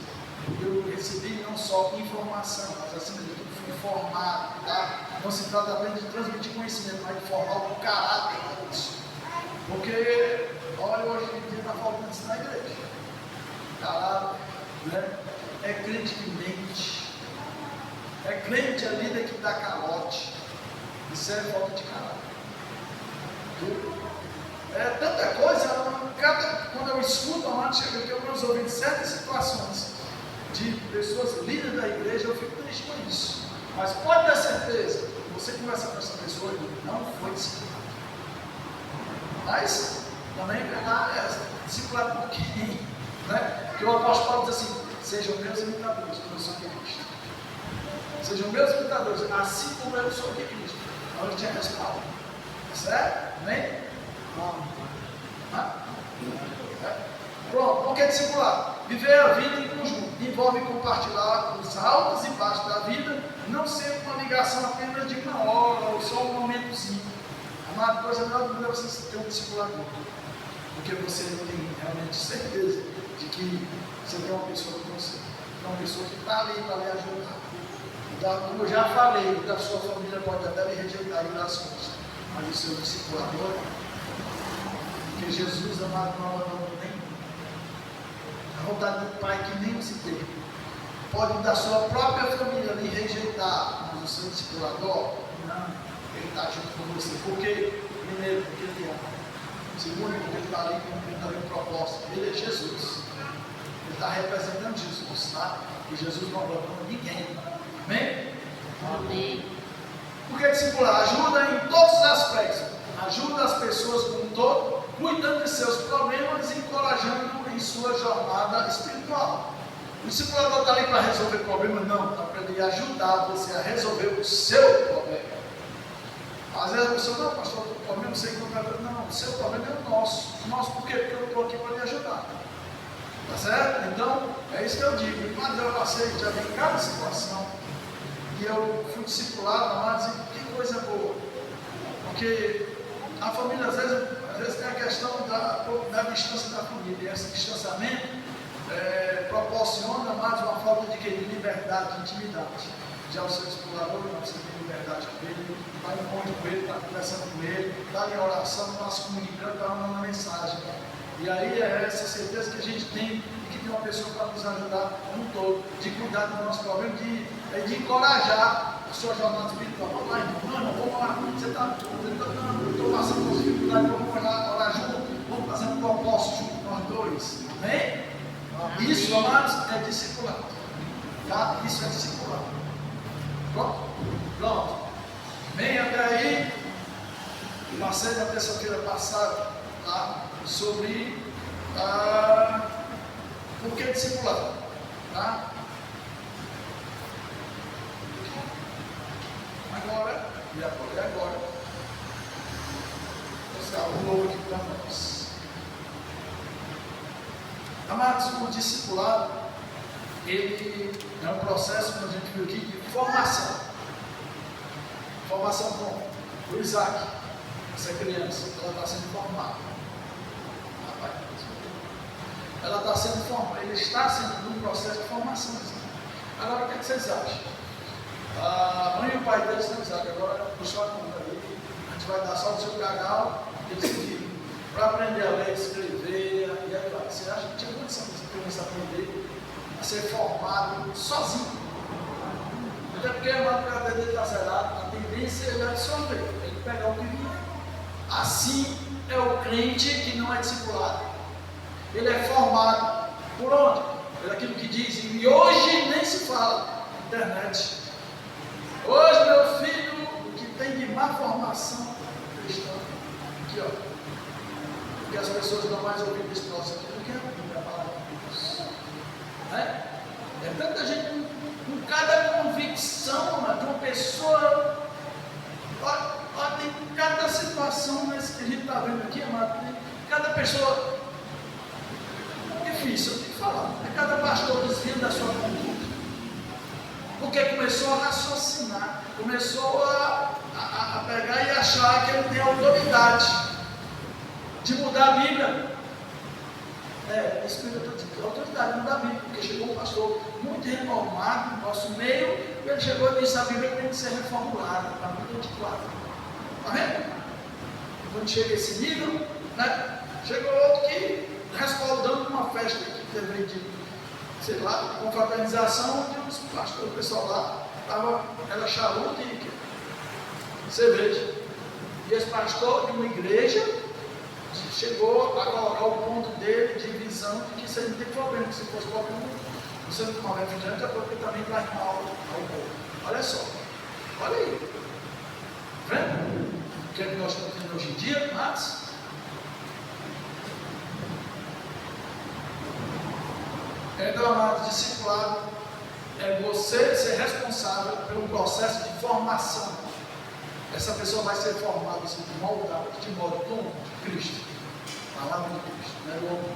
Eu recebi não só informação, mas acima de tudo fui formado, tá? Não se trata apenas de transmitir conhecimento, mas de formar o caráter disso. Porque, olha, hoje em dia está faltando isso na igreja. Caráter, né? É crente que mente. É crente a líder que dá calote. Isso é falta de caráter. É tanta coisa, quando eu escuto, amado, chega aqui, eu meus ouvidos certas situações de pessoas líderes da igreja, eu fico triste com isso. Mas pode ter certeza, você conversa com essa pessoa, não foi discipulado. Mas também discipulado por quem? Né? Porque o apóstolo Paulo diz assim: sejam meus imitadores, como eu sou de Cristo. Sejam meus imitadores, assim como eu sou de Cristo. Então ele tinha respaldo. Certo? Amém? Pronto, porque discipular? Viver a vida em conjunto envolve compartilhar os altos e baixos da vida, não ser uma ligação apenas de uma hora ou só um momentozinho. Amado, coisa melhor do mundo é você ter um discipulador, porque você tem realmente certeza de que você tem uma pessoa com você, uma pessoa que está ali para lhe ajudar. Como eu já falei, da sua família pode até lhe rejeitar e dar as costas, mas o seu discipulador, porque Jesus, amado, não abandonou nenhum. A vontade do Pai que nem se tem. Pode da sua própria família lhe rejeitar, mas o seu discipulador, não, ele está junto com você. Porque, primeiro, porque ele ama. Segundo, porque ele está ali cumprindo um propósito. Ele é Jesus. Ele está representando Jesus, tá? E Jesus não abandona ninguém. Amém? Amém. Porque discipular ajuda em todos os aspectos. Ajuda as pessoas como um todo, cuidando de seus problemas e encorajando em sua jornada espiritual. O discipulador está ali para resolver problema? Não, está para ele ajudar você a resolver o seu problema. Às vezes a pessoa, não, pastor, o problema não sei encontrar. Não, o seu problema é o nosso. O nosso por quê? Porque eu estou aqui para lhe ajudar. Tá certo? Então, é isso que eu digo. Mas eu passei, já vi cada situação. E eu fui discipulado, amados, e que coisa boa. Porque a família, às vezes tem a questão da distância da família. E esse distanciamento proporciona, amados, uma falta de liberdade, de intimidade. Já o seu discipulador, você tem liberdade com ele, está em encontro com ele, está conversando com ele, está em oração, está se comunicando, está mandando mensagem. E aí é essa certeza que a gente tem e que tem uma pessoa para nos ajudar no todo, de cuidar do nosso problema, de encorajar sua jornada espiritual. Vamos lá, irmão. Não, vamos lá. Você está não, eu estou passando por dificuldade, vamos orar junto, vamos fazer um propósito junto nós dois. Amém? Isso, amados, é discipulado. Tá? Isso é discipulado. Pronto? Pronto. Vem até aí. Passei na terça-feira passada, tá? Sobre por que discipulado. Tá? Agora, e agora, esse é algo novo aqui para nós. Amados, o discipulado, ele é um processo, como a gente viu aqui, de formação. Formação como? O Isaac, essa criança, ela está sendo formada. Ela está sendo formada, ele está sendo num processo de formação. Agora, o que vocês acham? A mãe e o pai deles não sabem, agora puxou a conta ali, a gente vai dar só o seu gargal e decidir para aprender a ler, escrever, e aí vai. Você acha que tinha condição de criança aprender a ser formado sozinho? Até porque a cadeira dele está zerada, a tendência é ele absorver, ele pegar o que vier. Assim é o crente que não é discipulado. Ele é formado por onde? Por aquilo que dizem, e hoje nem se fala, internet. Hoje, meu filho, que tem de má formação cristã, aqui ó, porque as pessoas não mais ouvem esse troço aqui do que a palavra de Deus. Né? É tanta gente com cada convicção, de uma pessoa, ó, tem cada situação nesse que a gente está vendo aqui, amado, tem cada pessoa, difícil, eu tenho que falar, cada pastor desviando da sua conduta. Porque começou a raciocinar, começou a pegar e achar que ele tem autoridade de mudar a Bíblia. É isso que eu estou dizendo, autoridade de mudar a Bíblia, porque chegou um pastor muito renomado no nosso meio, e ele chegou e disse: a Bíblia tem que ser reformulada para 2024. Está vendo? Quando chega esse nível, né? Chegou outro que respaldando uma festa que teve de, sei lá, confraternização, onde os pastores, o pessoal lá, era charuto e cerveja. E esse pastor de uma igreja chegou a colocar o ponto dele de visão de que isso aí não tem problema, que se fosse qualquer um, você não tomar refrigerante, é porque também traz mal ao povo. Olha só, olha aí. Vendo? O que é que nós estamos tendo hoje em dia, mas então, amado, discipulado é você ser responsável pelo processo de formação. Essa pessoa vai ser formada, assim, de moldada, de modo como? De Cristo. A palavra de Cristo, né? O homem.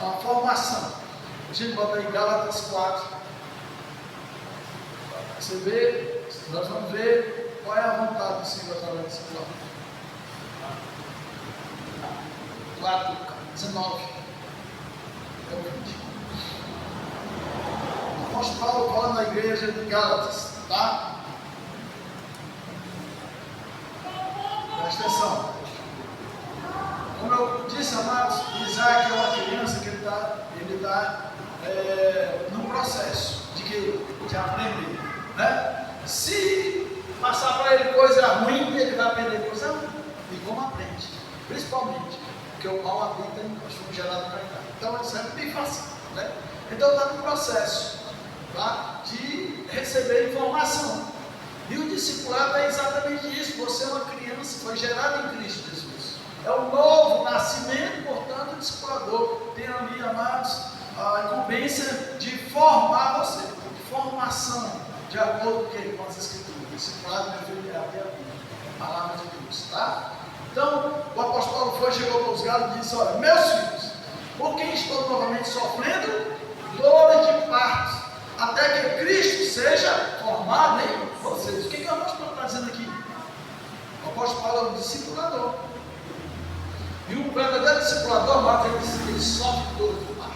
A formação. A gente bota aí Gálatas 4. Você vê, nós vamos ver qual é a vontade do Senhor através desse plano. 4, 19. É o 20. O apóstolo Paulo fala na igreja de Gálatas, tá? Presta atenção. Como eu disse, amados, Isaac é uma criança que ele está num processo de aprender, né? Se passar para ele coisa ruim, ele vai aprender coisa ruim. E como aprende? Principalmente porque o mal habita em nós, fomos gerados para cá. Então isso é bem fácil, né? Então está no processo, tá? De receber informação. E o discipulado é exatamente isso. Você é uma criança, foi gerado em Cristo Jesus. É o novo nascimento, portanto, o discipulador tem ali, amados, a incumbência de formar você, de formação, de acordo com as Escrituras. O discipulado é a Bíblia, a palavra de Deus, tá? Então, o apóstolo Paulo chegou para os galos e disse: olha, meus filhos, por quem estou novamente sofrendo dores de parto, até que Cristo seja formado em vocês. O que o apóstolo está dizendo aqui? O apóstolo Paulo é um discipulador. E o verdadeiro discipulador, amado, ele sofre dor de parto.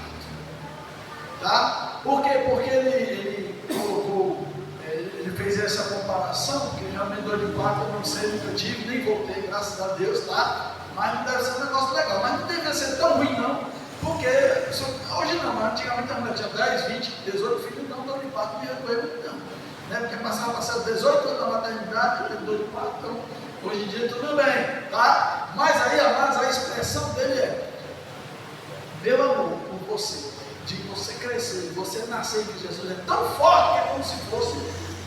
Tá? Por quê? Porque ele colocou, ele fez essa comparação, que realmente dor de parto eu não sei, nunca tive, nem voltei, graças a Deus, tá? Mas não deve ser um negócio legal. Mas não deve ser tão ruim, não. Porque hoje não, mas antigamente a mulher tinha 10, 20, 18 filhos, então dor de parto não ia doer muito, não. né? Porque passava para ser 18 anos da maternidade, teve dor de parto, então hoje em dia tudo bem, tá? Mas aí, amados, a expressão dele é: meu amor por você, de você crescer, de você nascer de Jesus, é tão forte que é como se fosse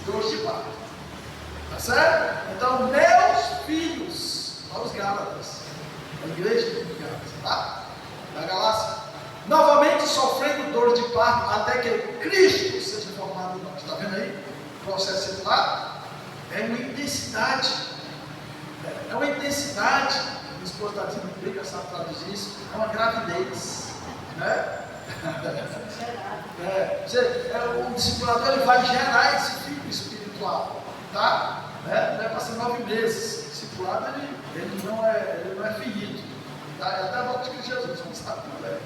dor de parto. Tá certo? Então, meus filhos, aos Gálatas, a igreja de Gálatas, tá? Da Galácia, novamente sofrendo dor de parto, até que Cristo seja formado em nós. Está vendo aí? O processo circular é uma intensidade. É uma intensidade. A minha esposa está dizendo que briga, sabe traduzir isso. É uma gravidez. Né? O discipulador ele vai gerar esse filho espiritual. Tá? Não é para ser 9 meses. O discipulado ele não é finito. Tá? É até a volta de Jesus, não sabe como é.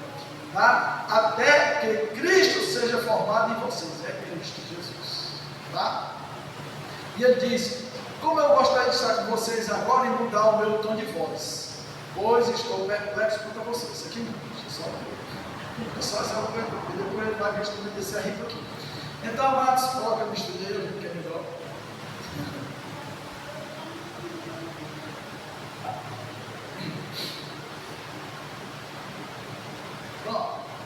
Tá? Até que Cristo seja formado em vocês. É Cristo Jesus. Tá? E ele diz: como eu gostaria de estar com vocês agora e mudar o meu tom de voz, pois estou perplexo quanto a vocês. Isso aqui não, só essa pergunta, e depois ele vai justamente esse arriba aqui. Então, amados, coloca no estudeiro, eu vi que é melhor.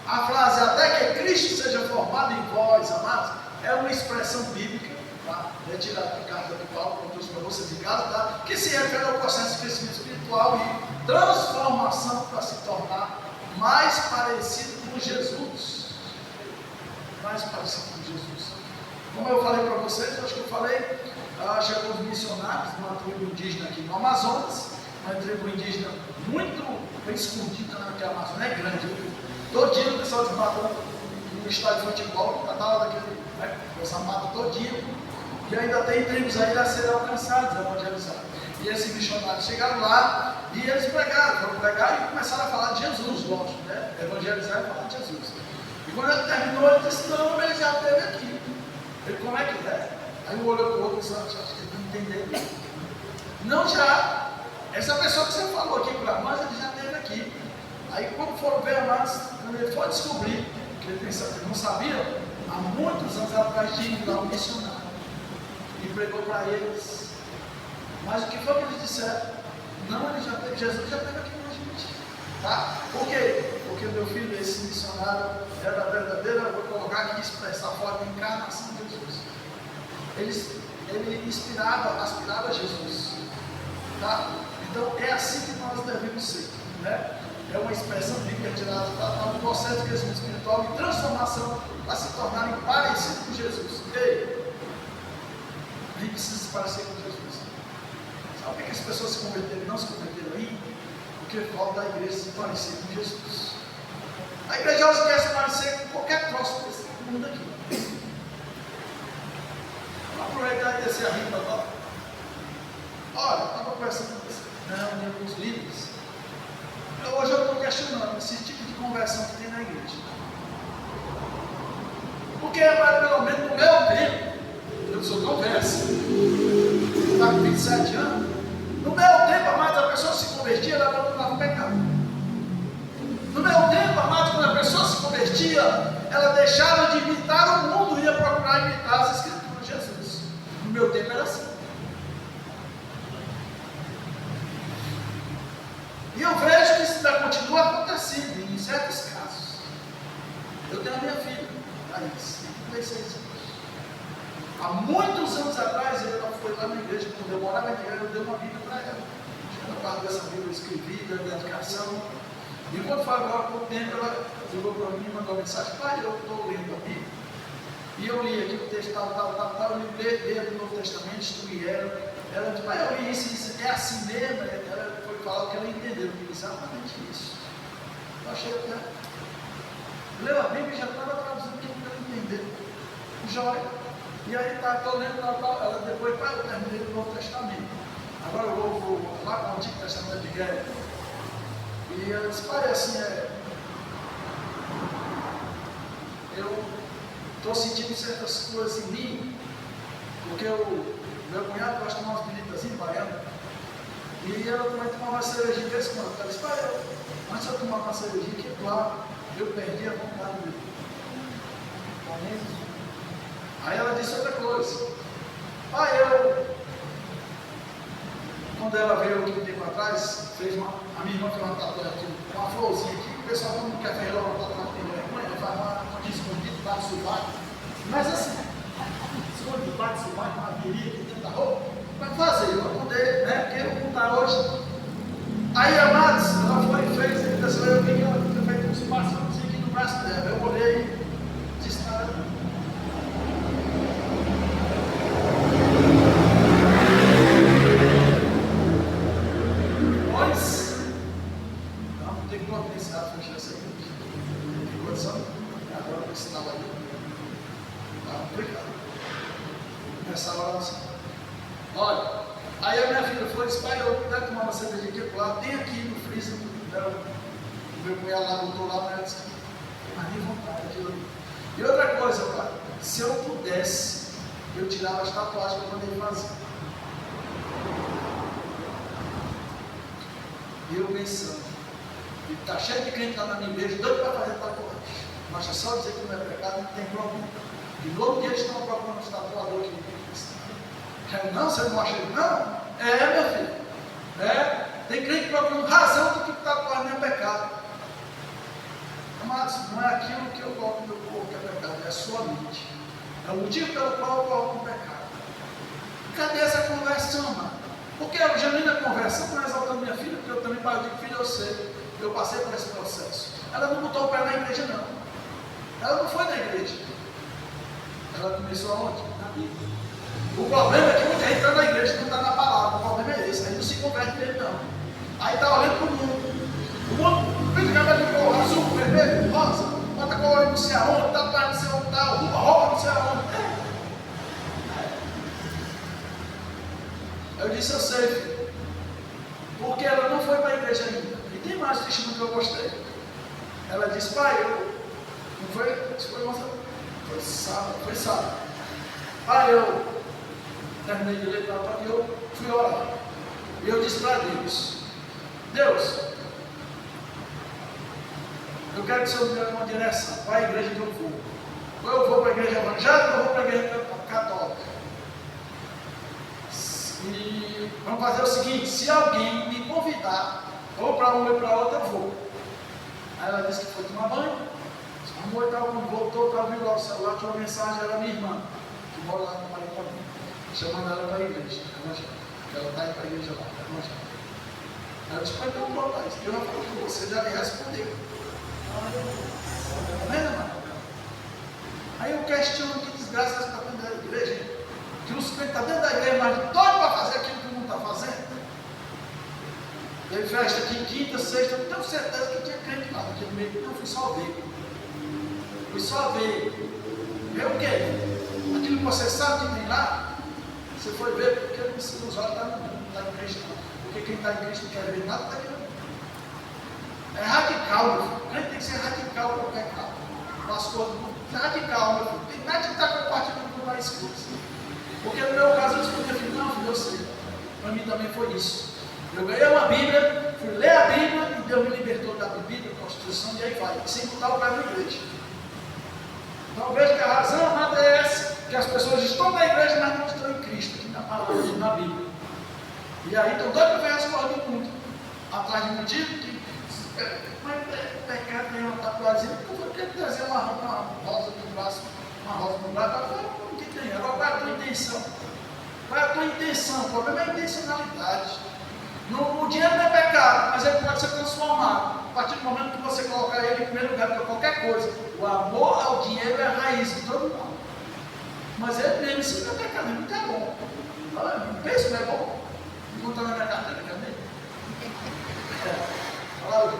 A frase até que Cristo seja formado em vós, amados, é uma expressão bíblica, tá? Retirada da carta de Paulo, que eu trouxe para vocês em casa, tá? Que se refere ao processo de crescimento espiritual e transformação para se tornar mais parecido com Jesus. Mais parecido com Jesus. Como eu falei para vocês, acho que eu falei, chegou os missionários de uma tribo indígena aqui no Amazonas, uma tribo indígena muito bem escondida, né? Porque a Amazônia é grande, viu? Todo dia o pessoal desmatou no estádio de futebol, estava daquele, né, essa mata todo dia, e ainda tem tribos aí a serem alcançados, evangelizados. E esses missionários chegaram lá e eles foram pregar e começaram a falar de Jesus, lógico, né? Evangelizar e falar de Jesus. E quando ele terminou, ele disse: não, ele já esteve aqui. Ele: como é que é? Aí um olhou para o outro e disse: acho que ele não entendeu. Não, já. Essa pessoa que você falou aqui para nós, ele já esteve aqui. Aí quando foram ver mais, quando ele foi descobrir, que ele pensava, ele não sabia, há muitos anos atrás tinha lá um missionário e pregou para eles. Mas o que foi que eles disseram? Não, ele já teve, Jesus já teve aqui com a gente. Tá? Por quê? Porque meu filho, esse missionário, era a verdadeira, eu vou colocar aqui, expressar a forma de encarnação de Jesus. Ele aspirava a Jesus. Tá? Então é assim que nós devemos ser. Né? É uma expressão bíblica tirada do processo de crescimento espiritual e transformação para se tornarem parecidos com Jesus. Ei, a gente precisa se parecer com Jesus. Sabe por que as pessoas se converteram e não se converteram aí? Porque falta a igreja se parecer com Jesus. A igreja hoje quer se parecer com qualquer troço desse mundo aqui. Vamos aproveitar e descer a riba agora. Olha, estava conversando com você, com os líderes. Hoje eu estou questionando esse tipo de conversão que tem na igreja. Porque, pelo menos no meu tempo, eu sou conversa. Está com 27 anos. No meu tempo, amados, a pessoa se convertia, ela abandonava o pecado. No meu tempo, amados, quando a pessoa se convertia, ela deixava de imitar o mundo e ia procurar imitar as escrituras de Jesus. No meu tempo era assim. E eu vejo que isso ainda continua acontecendo em certos casos. Eu tenho a minha filha, Thaís, 36 anos. Há muitos anos atrás, ela foi lá na igreja, quando eu morava na igreja, eu dei uma Bíblia para ela. Na parte dessa Bíblia eu escrevi, da dedicação. E quando foi agora, há pouco tempo, ela chegou para mim e mandou uma mensagem: pai, eu estou lendo a Bíblia. E eu li aqui o texto tal, eu li do Novo Testamento, instruí ela. Ela disse: pai, eu li isso, é assim mesmo. Ela foi falar o que ela entendeu, exatamente isso. Eu achei até. Leu a Bíblia e já estava traduzindo aquilo que ela entendeu. Jóia. E aí estou lendo ela depois, pai, eu terminei o Novo Testamento. Agora eu vou lá com o Antigo Testamento de guerra. E ela disse: pai, assim eu estou sentindo certas coisas em mim, porque meu cunhado gosta de tomar umas bebidas baianas, e ela também tomava uma cervejinha desse quando. Ela disse: pai, antes de eu tomar uma cervejinha, que claro, eu perdi a vontade de beber. Aí ela disse disse outra coisa. Quando ela veio aqui um tempo atrás, a minha irmã fez uma tatuagem aqui, uma florzinha aqui, o pessoal quando quer ver ela uma tatuagem, faz uma escondida, bate subaco, mas assim, esconde, bate subaco, uma virilha aqui dentro da roupa, para fazer, para poder, né, porque eu vou contar hoje. Aí, amados, ela foi e fez, e pensou, eu vi que ela tinha feito uns passos aqui no braço dela, eu olhei e disse nada. Não tem potencial para fechar essa igreja. Tem condição? Agora esse sinal aí. Tá complicado. Começar a oração. Olha, aí a minha filha falou: pai, eu quero tomar uma cerveja aqui pro lado, tem aqui no freezer. O meu cunhado lá botou lá, mas disse que mas de vontade aquilo ali. E outra coisa, cara, se eu pudesse, eu tirava as tatuagens que eu mandei fazer. E eu pensando, e está cheio de crente lá na minha igreja, doido para fazer tatuagem. Mas é só dizer que não é pecado, não tem problema. E logo que eles estão procurando os tatuadores que não, você não acha? Não, meu filho. Tem crente procurando razão do que tatuagem não é pecado. Mas não é aquilo que eu coloco no meu corpo que é pecado, é a sua mente. É o motivo pelo qual eu coloco o pecado. Cadê essa conversão, mano? Porque a genuína conversão não é exaltando minha filha, porque eu também, pai, eu digo, filho, eu sei, eu passei por esse processo. Ela não botou o pé na igreja, não. Ela não foi na igreja. Ela começou aonde? Na Bíblia. O problema é que muita gente está na igreja e não está na palavra. O problema é esse, aí não se converte nele, não. Aí está olhando para o mundo. O mundo, vem de cabelo de cor azul, vermelho, rosa, bota cor não sei aonde, tá para não sei onde, tá, roupa não sei aonde. Eu disse, eu sei, filho, porque ela não foi para a igreja ainda. E tem mais testemunho que eu gostei. Ela disse, pai, não foi, foi sábado. Pai, eu terminei de ler e eu fui orar. E eu disse para Deus, eu quero que o Senhor me dê uma direção, qual é a igreja que eu vou? Ou eu vou para a igreja evangélica ou eu vou para a igreja católica. E vamos fazer o seguinte, se alguém me convidar, ou para uma ou para outra, eu vou. Aí ela disse que foi tomar banho, arrumou e tal, quando voltou, estava ouvindo lá o celular, tinha uma mensagem, era minha irmã, que mora lá no Maranhão, chamando ela para a igreja, ela está indo para a igreja lá, Aí eu disse, pai, então pronto, eu já falei com você, já me respondeu. Tá vendo, mano? Aí eu questiono que desgraça está dentro da igreja, que os crentes estão dentro da igreja, mas doido para fazer aquilo que o mundo está fazendo. Teve festa aqui, quinta, sexta, eu tenho certeza que tinha crente lá naquele meio. Não, fui só ver. Ver o quê? Aquilo que você sabe que tem lá, você foi ver porque os olhos não estão em Cristo. Porque quem está em Cristo não quer ver nada daquilo. É radical, meu filho. O crente tem que ser radical para o pecado. Pastor, é radical, meu filho. Tem nada que está compartilhando com mais coisas. Porque no meu caso eu respondi, filho, não, filho, eu sei. Para mim também foi isso. Eu ganhei uma Bíblia, fui ler a Bíblia e Deus me libertou da bebida, da prostituição, e aí vai, sem botar o pé na igreja. Então eu vejo que a razão amada é essa, que as pessoas estão na igreja, mas não estão em Cristo, aqui na palavra, na Bíblia. E aí estão doidos para ver as coisas do mundo, atrás de um motivo que, mas pecado tem uma tatuagem, porque eu quero trazer uma rosa no braço, para fora, o que tem? Agora, qual é a tua intenção? Qual é a tua intenção? O problema é a intencionalidade. O dinheiro não é pecado, mas ele pode ser transformado. A partir do momento que você colocar ele em primeiro lugar para qualquer coisa. O amor ao dinheiro é a raiz de todo mal. Mas ele mesmo, se não é pecado, ele não é bom. Pensa, não é bom? Não está na minha carteira, cadê? Fala aí.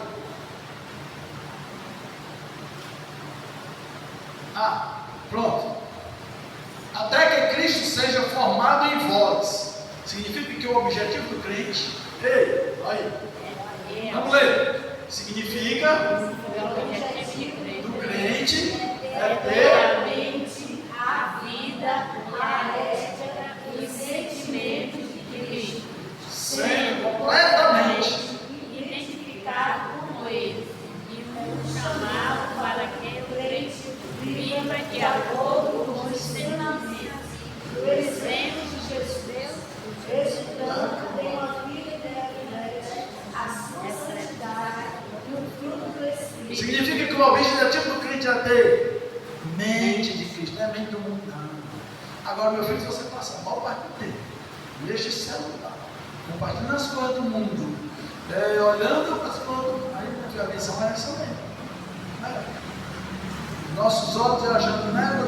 Pronto. Até que Cristo seja formado em vós. Significa que o objetivo do crente. Ei, aí. Vamos ler. Significa do crente é ter a vida, a ética e os sentimentos de Cristo, sendo completamente identificado com eles e com chamado para que o crente viva de acordo com os ensinamentos Mente de Cristo, não é mente do mundo, não. Agora, meu filho, se você passar mal parte do tempo, deixa esse celular, compartilhando as coisas do mundo, olhando para as coisas do mundo, aí a visão é essa mesmo. Nossos olhos viajando nela,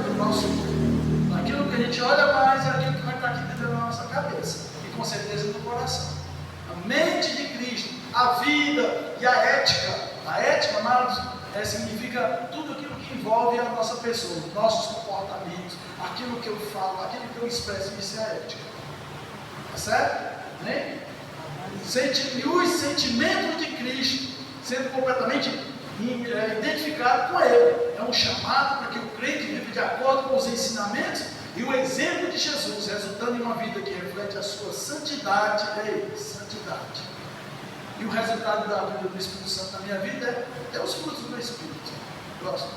naquilo que a gente olha mais, é aquilo que vai estar aqui dentro da nossa cabeça, e com certeza no coração. A mente de Cristo, a vida e a ética. A ética, amados, significa tudo aquilo que envolve a nossa pessoa, os nossos comportamentos, aquilo que eu falo, aquilo que eu expresso, isso é a ética. Tá certo? Né? Os sentimentos de Cristo sendo completamente identificado com Ele. É um chamado para que o crente viva de acordo com os ensinamentos e o exemplo de Jesus, resultando em uma vida que reflete a sua santidade. Santidade. E o resultado da vida do Espírito Santo na minha vida é os frutos do Espírito. Próximo.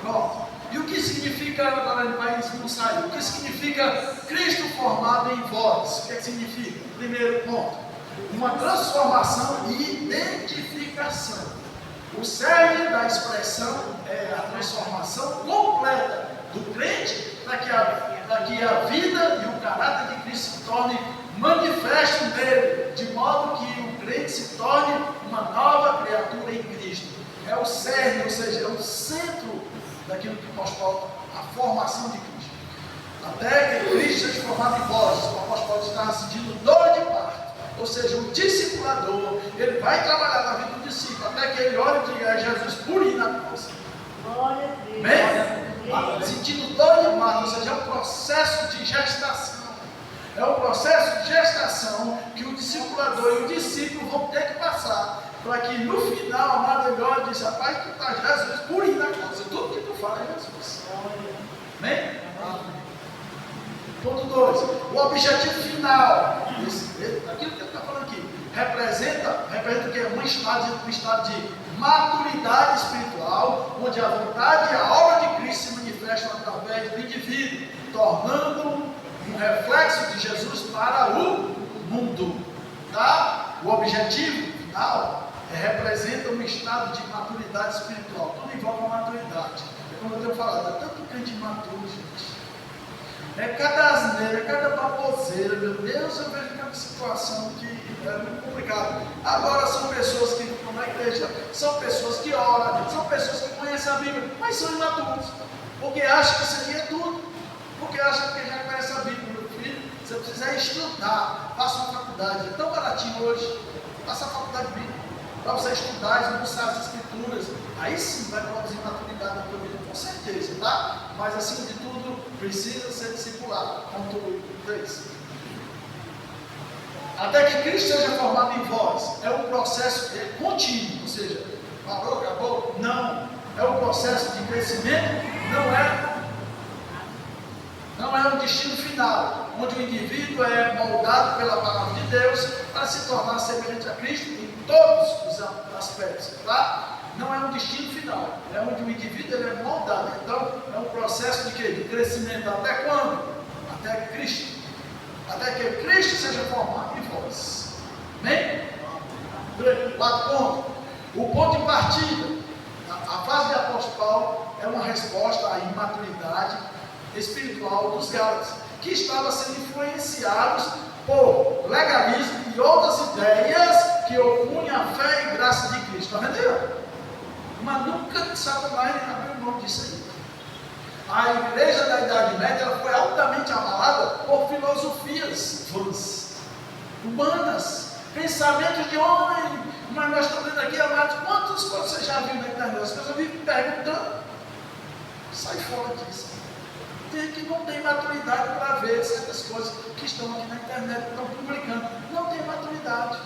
Pronto. E o que significa, agora ele vai não sair, o que significa Cristo formado em vós? O que significa? Primeiro ponto, uma transformação e identificação. O cerne da expressão é a transformação completa do crente para que a vida e o caráter de Cristo se tornem manifesto nele, de modo que o crente se torne uma nova criatura em Cristo. É o cerne, ou seja, é o centro daquilo que nós falamos, a formação de Cristo. Até que Cristo seja formado em vós, o apóstolo Paulo está sentindo dor de parto. Ou seja, o discipulador, ele vai trabalhar na vida do discípulo, até que ele olhe e diga, é Jesus purinho na cruz. Sentindo dor de parto, ou seja, é um processo de gestação. É um processo de gestação que o discipulador e o discípulo vão ter que passar, para que no final, amado, ele olhe e diz, rapaz, tu está Jesus purinho na cruz, tudo que tu fala é Jesus. Amém? Ponto 2, o objetivo final, aquilo que ele está falando aqui, representa o que? Um estado de maturidade espiritual, onde a vontade e a obra de Cristo se manifestam através do indivíduo, tornando um reflexo de Jesus para o mundo. Tá? O objetivo final representa um estado de maturidade espiritual, tudo envolve uma maturidade. É como eu tenho falado, é tanto crente imaturo, gente. É cada asneira, cada baboseira, meu Deus, eu vejo cada situação que é muito complicada. Agora são pessoas que estão na igreja, são pessoas que oram, são pessoas que conhecem a Bíblia, mas são imaturos, porque acham que isso aqui é tudo, porque acham que já conhece a Bíblia. Meu filho, você precisa estudar, faça uma faculdade, é tão baratinho hoje, faça a faculdade de Bíblia, para você estudar, esmiuçar as escrituras, aí sim vai produzir maturidade na tua vida, com certeza, tá? Mas acima de tudo, precisa ser discipulado. Ponto 3. Até que Cristo seja formado em vós, é um processo contínuo, ou seja, parou, acabou? Não. É um processo de crescimento, não é um destino final, onde o indivíduo é moldado pela palavra de Deus para se tornar semelhante a Cristo em todos os aspectos, tá? Não é um destino final, é onde o indivíduo é moldado. Então, é um processo de quê? De crescimento. Até quando? Até Cristo. Até que Cristo seja formado em vós. Amém? 4 pontos. O ponto de partida. A fase de apóstolo Paulo é uma resposta à imaturidade espiritual dos Gálatas, que estavam sendo influenciados por legalismo e outras ideias que opunham a fé e graça de Cristo. Está vendo? Mas nunca Satanás abriu mão disso aí. A igreja da Idade Média ela foi altamente abalada por filosofias humanas, pensamentos de homem. Mas nós estamos vendo aqui, amados, quantas coisas você já viu na internet? As pessoas vivem perguntando. Sai fora disso. Tem que não tem maturidade para ver certas coisas que estão aqui na internet, que estão publicando. Não tem maturidade.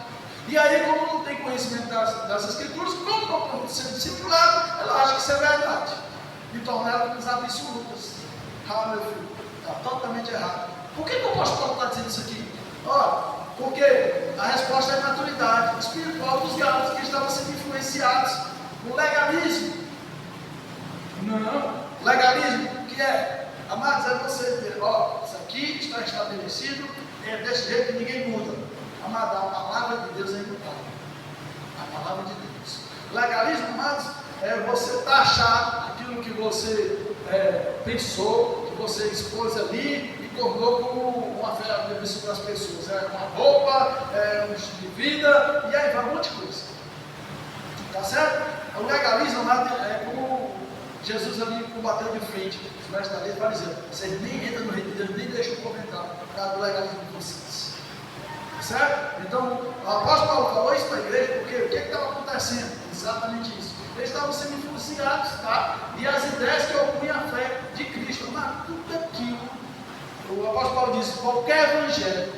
E aí, como não tem conhecimento das escrituras, como não estão sendo discipulado, ela acha que isso é verdade. E torna elas absolutas. Ah, meu filho, está totalmente errado. Por que o apóstolo Paulo está dizendo isso aqui? Ora, porque a resposta é a maturidade espiritual dos Gálatas que estavam sendo influenciados no legalismo. Não, legalismo, que é, amados, é você dizer, ó, isso aqui está estabelecido, é desse jeito que ninguém muda. Amado, a palavra de Deus é imutável. A palavra de Deus. Legalismo, amados, é você taxar aquilo que que você pensou, que você expôs ali e tornou como uma fé para as pessoas. Uma roupa, um estilo de vida, e aí vai um monte de coisa. Tá certo? O legalismo é como Jesus ali combateu de frente, os mestres da lei fariseus. Vocês nem entram no reino de Deus, nem deixam o povo entrar, por causa do legalismo de vocês. Certo? Então, o apóstolo Paulo falou isso para a igreja, porque o que estava acontecendo? Exatamente isso. Eles estavam sendo influenciados, tá? E as ideias que opunham a fé de Cristo, mas tudo aquilo, o apóstolo Paulo diz: qualquer evangelho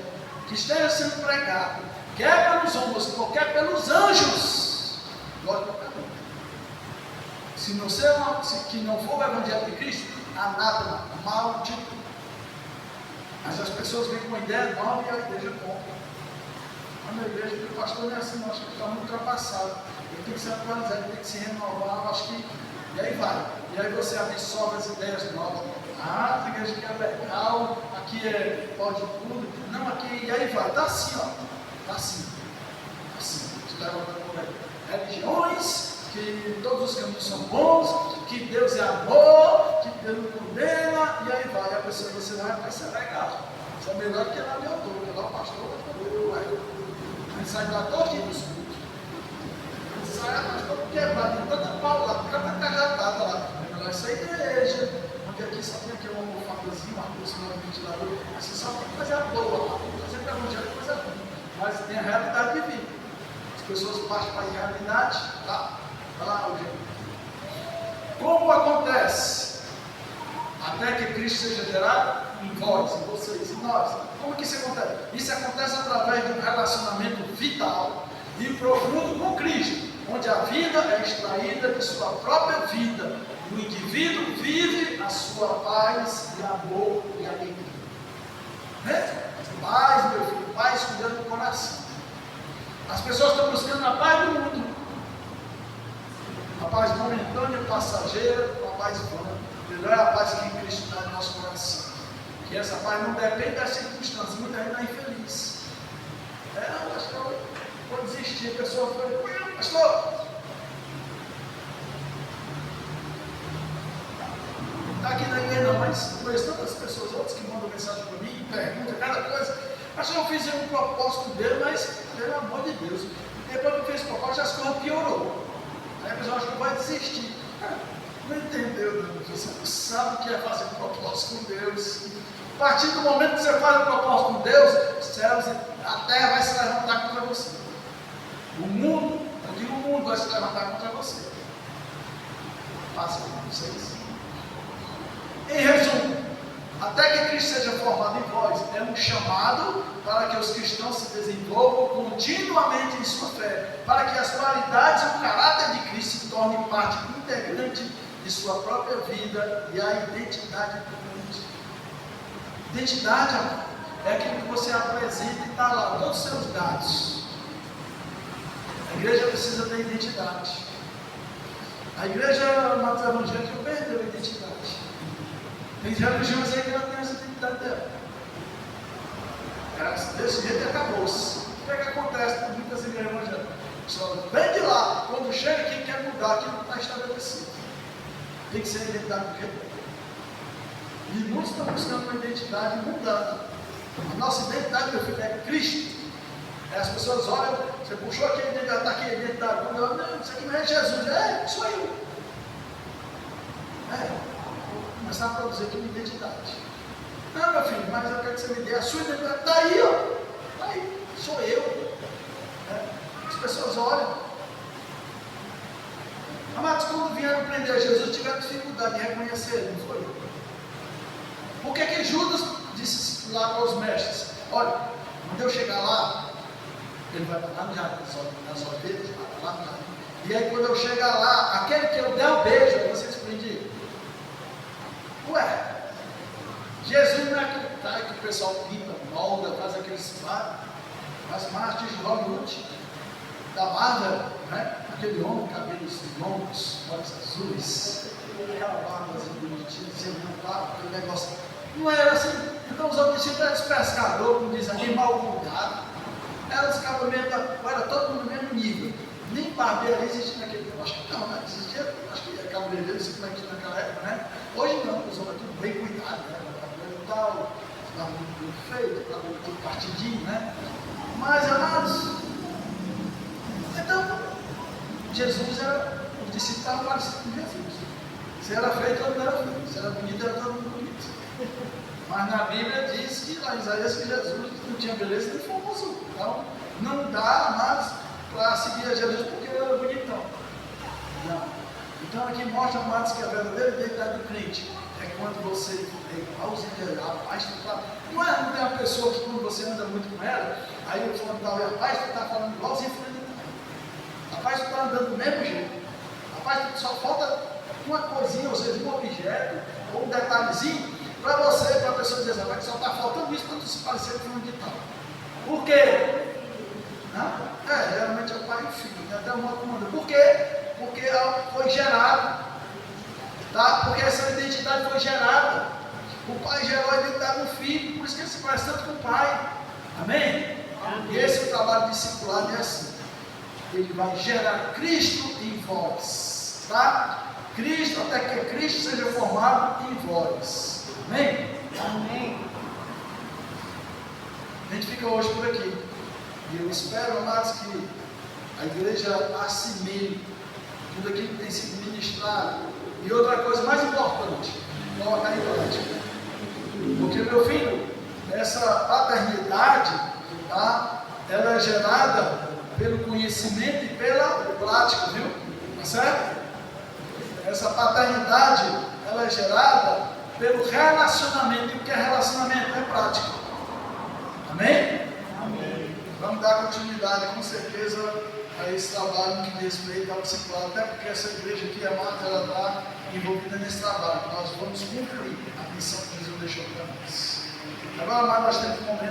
que esteja sendo pregado, quer pelos homens, quer pelos anjos, glória para mim. Se não for o evangelho de Cristo, anátema, maldito. Mas as pessoas vêm com uma ideia nova e a igreja compra. A minha igreja, o pastor não é assim, não, acho que está muito ultrapassado. Ele tem que se atualizar, ele tem que se renovar, acho que. E aí vai. E aí você absorve as ideias novas. Ah, a igreja aqui é legal, aqui pode tudo. Não, aqui, e aí vai. Está assim, ó. Está assim. Está assim. Está levantando por aí. Religiões, que todos os caminhos são bons, que Deus é amor, que Deus não condena, e aí vai. A pessoa, você vai ser legal. Isso é melhor que lá meu autor, que lá o pastor. A gente sai da torre dos cultos. A gente sai, pastor, quebrado, tem tanta paulada, tanta cajatada lá. É melhor essa igreja, porque aqui só tem aqui uma almofadazinha, uma coisa, um ventilador. Assim só tem coisa boa lá. Sempre evangelho é coisa ruim. Mas tem a realidade de vida. As pessoas partem para a realidade, tá? Olha lá o jeito. Como acontece? Até que Cristo seja gerado em vós, em vocês, em nós. Como que isso acontece? Isso acontece através de um relacionamento vital e profundo com Cristo, onde a vida é extraída de sua própria vida. E o indivíduo vive a sua paz e amor e alegria. Né? Paz, meu filho, paz cuidando do coração. As pessoas estão buscando a paz do mundo. A paz momentânea, passageira, a paz vã. Melhor é a paz que Cristo dá no nosso coração. Que essa paz não depende das circunstâncias, muita gente está infeliz. Eu acho que eu vou desistir. A pessoa foi, pastor, está aqui na igreja não, mas conheço tantas pessoas, outras que mandam mensagem para mim, perguntam cada coisa. Pastor, eu fiz um propósito dele, mas pelo amor de Deus, depois que eu fiz o propósito, as coisas piorou. Aí a pessoa acha que vai desistir. Não entendeu, não. Você não sabe o que é fazer um propósito com Deus. A partir do momento que você faz um propósito com Deus, os céus, a terra vai se levantar contra você. O mundo, eu digo o mundo vai se levantar contra você. Passa com vocês. Em resumo, até que Cristo seja formado em vós, é um chamado para que os cristãos se desenvolvam continuamente em sua fé, para que as qualidades e o caráter de Cristo se tornem parte integrante de sua própria vida e a identidade do mundo. Identidade, amor, é aquilo que você apresenta e está lá, todos os seus dados. A igreja precisa ter identidade. A igreja matriz evangélica perdeu a identidade. Tem religiões aí que não tem essa identidade dela. Desse jeito acabou-se. O que é que acontece com muitas igrejas evangélicas? Só vem de lá, quando chega aqui quer mudar, aquilo não está estabelecido. Tem que ser a identidade do jeito. E muitos estão buscando uma identidade mudando. A nossa identidade, meu filho, é Cristo. As pessoas olham, você puxou aqui a identidade, está aqui a identidade. Quando eu, não, isso aqui não é Jesus, sou eu. Começar a produzir aqui uma identidade. Não, meu filho, mas eu quero que você me dê a sua identidade. Está aí, ó. Está aí, sou eu. As pessoas olham. Amados, quando vieram prender Jesus, tiveram dificuldade de reconhecer ele, não foi? Por que Judas disse lá para os mestres: olha, quando eu chegar lá, ele vai lá nas ovelhas, lá. E aí quando eu chegar lá, aquele que eu der o beijo, aí vocês prendem. Ué, Jesus não é aquele cara que o pessoal pinta, molda, faz aqueles faz marketing de Hollywood, da Marvel, né? Aquele homem, cabelos longos, olhos azuis, aquela barba assim bonitinha, aquele negócio. Não era assim. Então os outros eram os pescadores, como diz aqui, mal cuidado. Era os cabamentos, era todo mundo no mesmo nível. Nem barbeiro existia naquele tempo. Acho que não, né? Existia, acho que cabeleireiro, não sei como é que tinha naquela época, né? Hoje não, os homens tudo bem cuidado, né? O cabelo e tal, cabelo tudo feito, cabelo tudo partidinho, né? Mas, amados, então, Jesus era, o discípulo estava parecido com Jesus. Se era feio, todo mundo era feio. Se era bonito, era todo mundo bonito. Mas na Bíblia diz que lá em Isaías que Jesus não tinha beleza nem formosura. Então, não dá mais para seguir a Jesus porque ele era bonitão. Não. Então aqui mostra, amados, que a verdadeira identidade do crente é quando você é igualzinho a ele, rapaz, tu tá... Não tem uma pessoa que quando você anda muito com ela, aí o fulano tal, rapaz, tu está falando igualzinho a fulano tal. Rapaz, tu está andando do mesmo jeito. Rapaz, só falta uma coisinha, ou seja, um objeto, ou um detalhezinho, para você, para a pessoa dizer, rapaz, só está faltando isso para tu se parecer com fulano de tal. Por quê? Não? Geralmente é o pai e o filho, tem até uma comanda. Por quê? Porque foi gerado, tá? Porque essa identidade foi gerada. O pai gerou a identidade do filho, por isso que ele se parece tanto com o pai. Amém? E esse é o trabalho discipulado, é assim. Ele vai gerar Cristo em vós, tá? Cristo, até que Cristo seja formado em vós. Amém? Amém. A gente fica hoje por aqui. E eu espero, amados, que a igreja assimile tudo aquilo que tem sido ministrado. E outra coisa mais importante, colocar em prática. Porque, meu filho, essa paternidade, tá? Ela é gerada pelo conhecimento e pela prática, viu? Tá certo? Essa paternidade, ela é gerada pelo relacionamento. E o que é relacionamento? É prática. Amém? Amém. Vamos dar continuidade, com certeza, a esse trabalho no que diz respeito ao discipulado, até porque essa igreja aqui, a Marta, ela está envolvida nesse trabalho. Nós vamos cumprir a missão que Jesus deixou para nós. Agora, nós temos um momento.